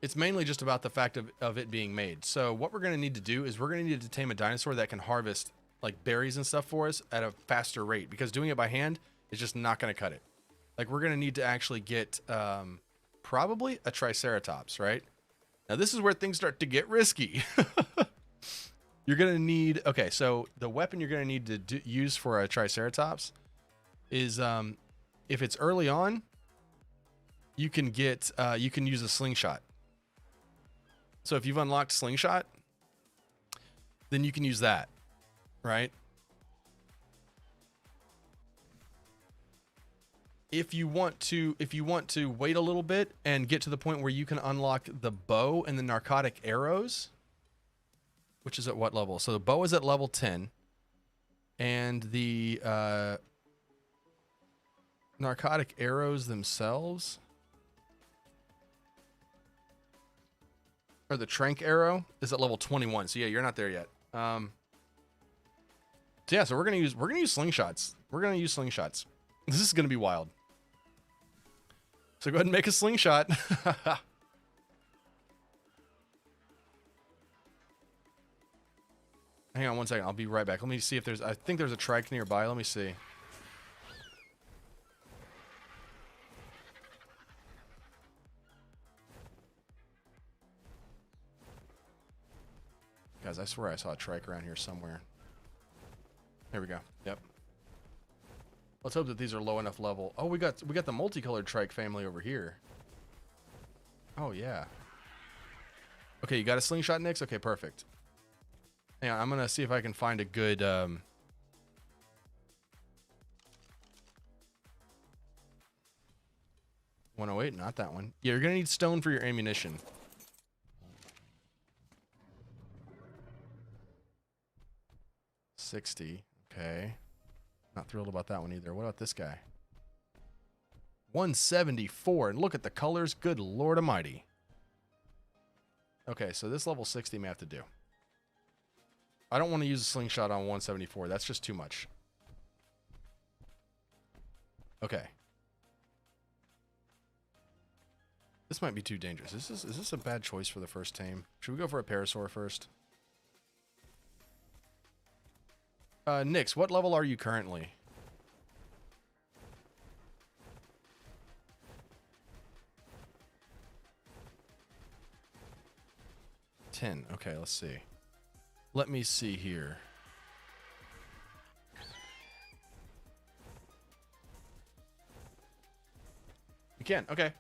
It's mainly just about the fact of it being made. So what we're going to need to do is we're going to need to tame a dinosaur that can harvest like berries and stuff for us at a faster rate, because doing it by hand is just not going to cut it. Like we're going to need to actually get probably a triceratops, right? Now this is where things start to get risky. You're going to need, okay, so the weapon you're going to need to use for a triceratops is if it's early on, you can use a slingshot. So if you've unlocked slingshot, then you can use that, right? If you want to wait a little bit and get to the point where you can unlock the bow and the narcotic arrows, which is at what level? So the bow is at level 10, and the narcotic arrows themselves, or the trank arrow, is at level 21. So yeah, you're not there yet. So yeah, so we're gonna use slingshots. We're gonna use slingshots. This is gonna be wild. So go ahead and make a slingshot. Hang on one second. I'll be right back. Let me see if there's... I think there's a trike nearby. Let me see. Guys, I swear I saw a trike around here somewhere. There we go. Yep. Let's hope that these are low enough level. Oh, we got the multicolored trike family over here. Oh, yeah. Okay, you got a slingshot, Nix? Okay, perfect. Hang on, I'm going to see if I can find a good... 108, not that one. Yeah, you're going to need stone for your ammunition. $60. Okay. Not thrilled about that one either. What about this guy? 174. And look at the colors. Good Lord Almighty. Okay, so this level 60 may have to do. I don't want to use a slingshot on 174. That's just too much. Okay. This might be too dangerous. Is this a bad choice for the first tame? Should we go for a parasaur first? Nix, what level are you currently? $10. Okay, let's see. Let me see here. You can. Okay.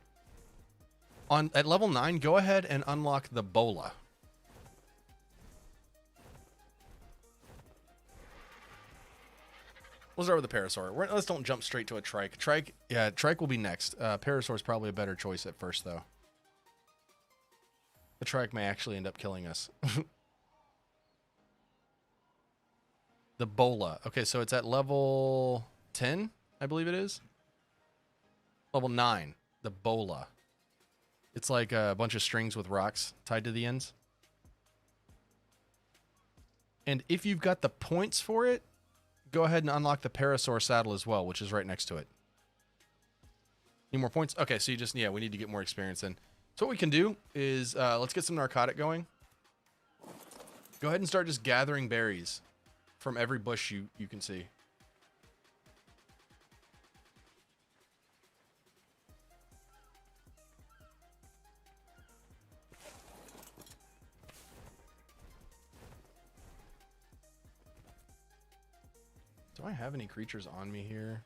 At level 9, go ahead and unlock the Bola. We'll start with the Parasaur. Let's don't jump straight to a Trike. Trike will be next. Parasaur is probably a better choice at first, though. The Trike may actually end up killing us. The Bola. Okay, so it's at level 10, I believe it is. Level 9. The Bola. It's like a bunch of strings with rocks tied to the ends. And if you've got the points for it, go ahead and unlock the Parasaur saddle as well, which is right next to it. Need more points? Okay, so we need to get more experience in. So what we can do is, let's get some narcotic going. Go ahead and start just gathering berries from every bush you can see. Do I have any creatures on me here?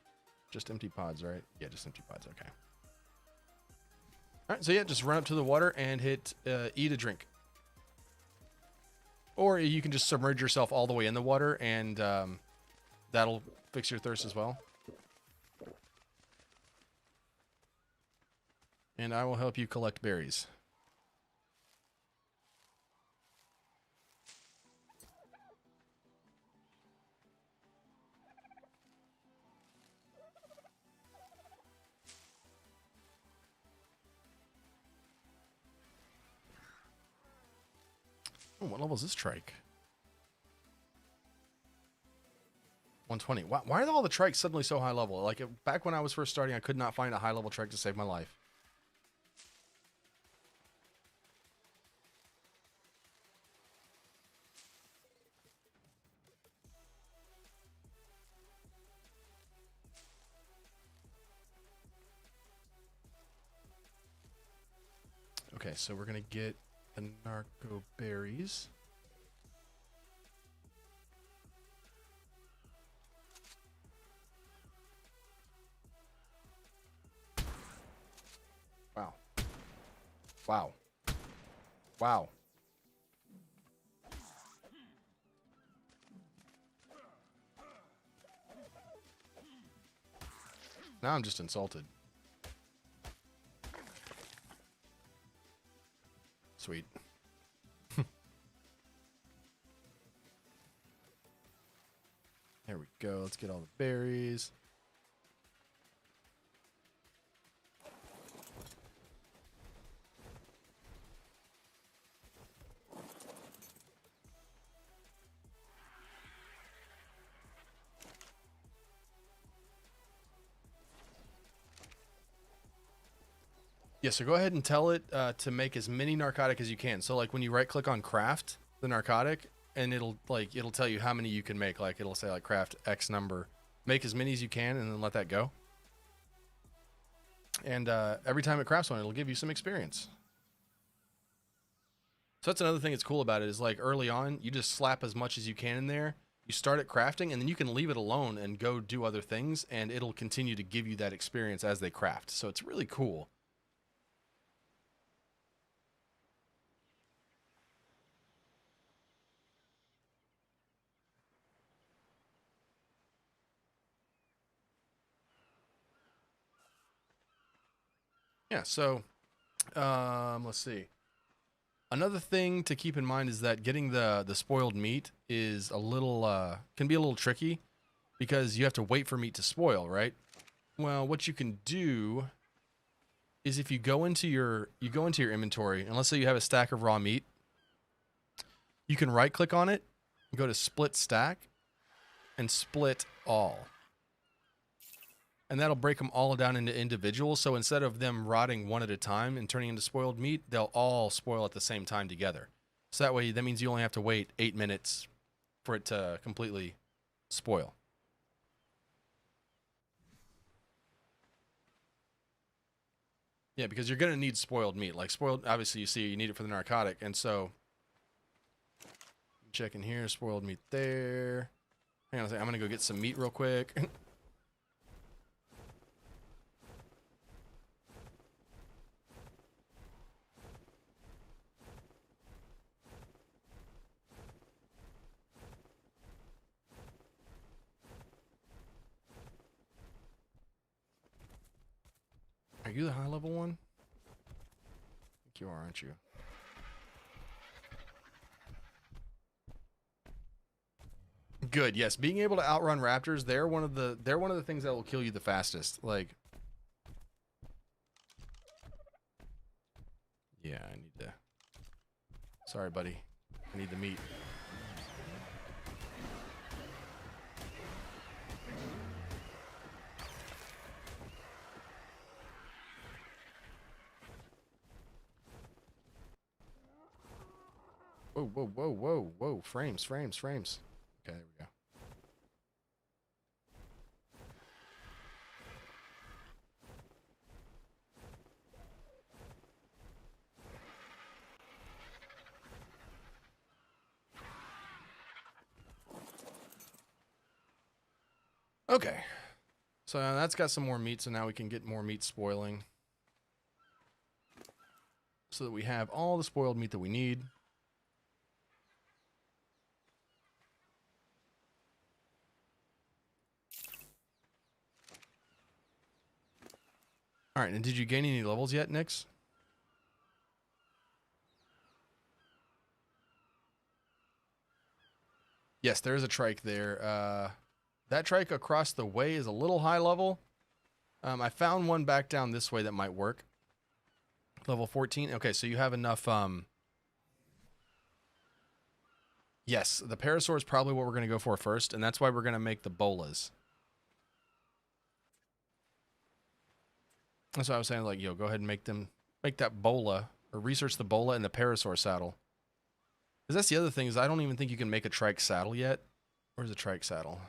Just empty pods, right? Yeah, just empty pods. Okay. All right, so yeah, just run up to the water and hit E to drink. Or you can just submerge yourself all the way in the water, and that'll fix your thirst as well. And I will help you collect berries. Oh, what level is this trike? 120. Why are all the trikes suddenly so high level? Like, back when I was first starting, I could not find a high level trike to save my life. Okay, so we're going to get the narco berries. Wow. Wow. Wow. Now I'm just insulted. Sweet. There we go. Let's get all the berries. Yeah, so go ahead and tell it to make as many narcotic as you can. So like when you right click on craft the narcotic, and it'll tell you how many you can make. Like it'll say like craft X number, make as many as you can, and then let that go. And every time it crafts one, it'll give you some experience. So that's another thing that's cool about it is like early on, you just slap as much as you can in there. You start it crafting, and then you can leave it alone and go do other things, and it'll continue to give you that experience as they craft. So it's really cool. Yeah, so let's see. Another thing to keep in mind is that getting the spoiled meat is a little can be a little tricky because you have to wait for meat to spoil, right? Well, what you can do is if you go into your inventory, and let's say you have a stack of raw meat, you can right click on it, go to split stack and split all. And that'll break them all down into individuals. So instead of them rotting one at a time and turning into spoiled meat, they'll all spoil at the same time together. So that way, that means you only have to wait 8 minutes for it to completely spoil. Yeah, because you're going to need spoiled meat. Like spoiled, obviously you see you need it for the narcotic. And so, check in here, spoiled meat there. Hang on a second, I'm going to go get some meat real quick. Are you the high level one? I think you are, aren't you? Good. Yes, being able to outrun raptors, they're one of the things that will kill you the fastest. Like, yeah, I need to. Sorry, buddy. I need the meat. Whoa, whoa, whoa, whoa, whoa. Frames, frames, frames. Okay, there we go. Okay. So that's got some more meat, so now we can get more meat spoiling. So that we have all the spoiled meat that we need. All right, and did you gain any levels yet, Nix? Yes, there is a trike there. That trike across the way is a little high level. I found one back down this way that might work. Level 14. Okay, so you have enough. Yes, the parasaur is probably what we're going to go for first, and that's why we're going to make the bolas. That's what I was saying, like, yo, go ahead and make that bola, or research the bola and the parasaur saddle. Because that's the other thing, is I don't even think you can make a trike saddle yet. Where's the trike saddle?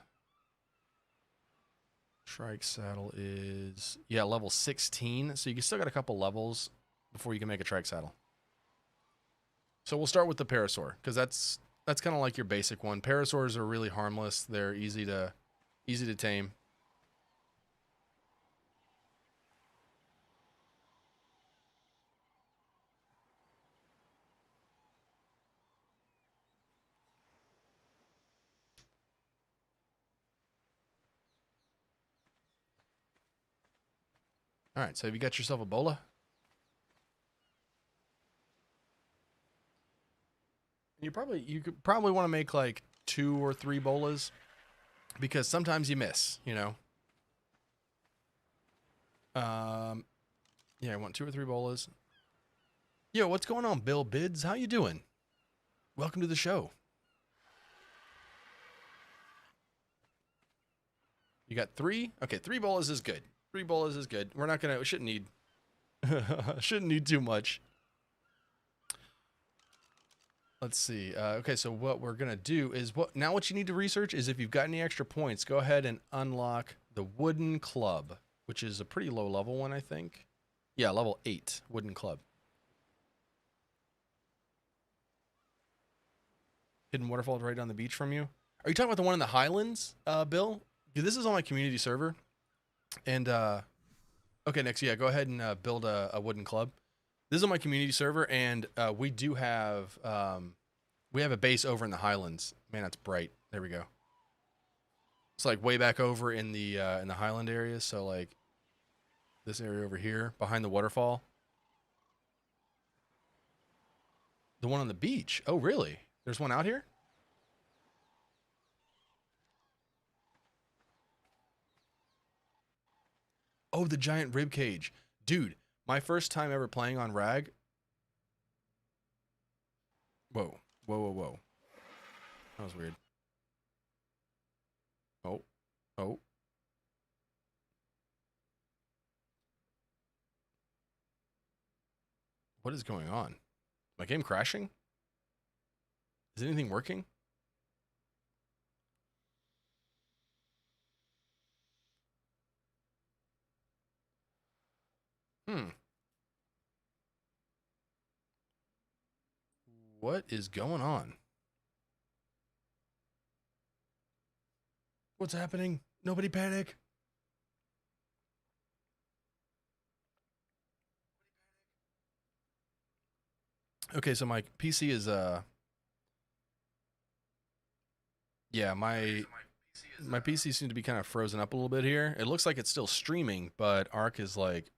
Trike saddle is, yeah, level 16. So you still got a couple levels before you can make a trike saddle. So we'll start with the parasaur, because that's kind of like your basic one. Parasaurs are really harmless. They're easy to tame. All right, so have you got yourself a bola? You could probably want to make like 2 or 3 bolas, because sometimes you miss, you know. Yeah, I want 2 or 3 bolas. Yo, what's going on, Bill Bids? How you doing? Welcome to the show. You got 3? Okay, 3 bolas is good. 3 bolas is good. We shouldn't need shouldn't need too much. Let's see. Okay, so what we're gonna do is what you need to research is if you've got any extra points, go ahead and unlock the wooden club, which is a pretty low level one, I think. Yeah, level 8 wooden club. Hidden waterfall right down the beach from you. Are you talking about the one in the Highlands, Bill? Dude, this is on my community server. And, okay, next, yeah, go ahead and build a wooden club. This is on my community server, and we do have, we have a base over in the Highlands. Man, that's bright. There we go. It's like way back over in the Highland area, so like this area over here, behind the waterfall. The one on the beach. Oh, really? There's one out here? Oh, the giant rib cage. Dude, my first time ever playing on Rag. Whoa. Whoa, whoa, whoa. That was weird. Oh. Oh. What is going on? My game crashing? Is anything working? What is going on? What's happening? Nobody panic. Okay, so my PC is yeah, my PC seems to be kind of frozen up a little bit here. It looks like it's still streaming, but Arc is like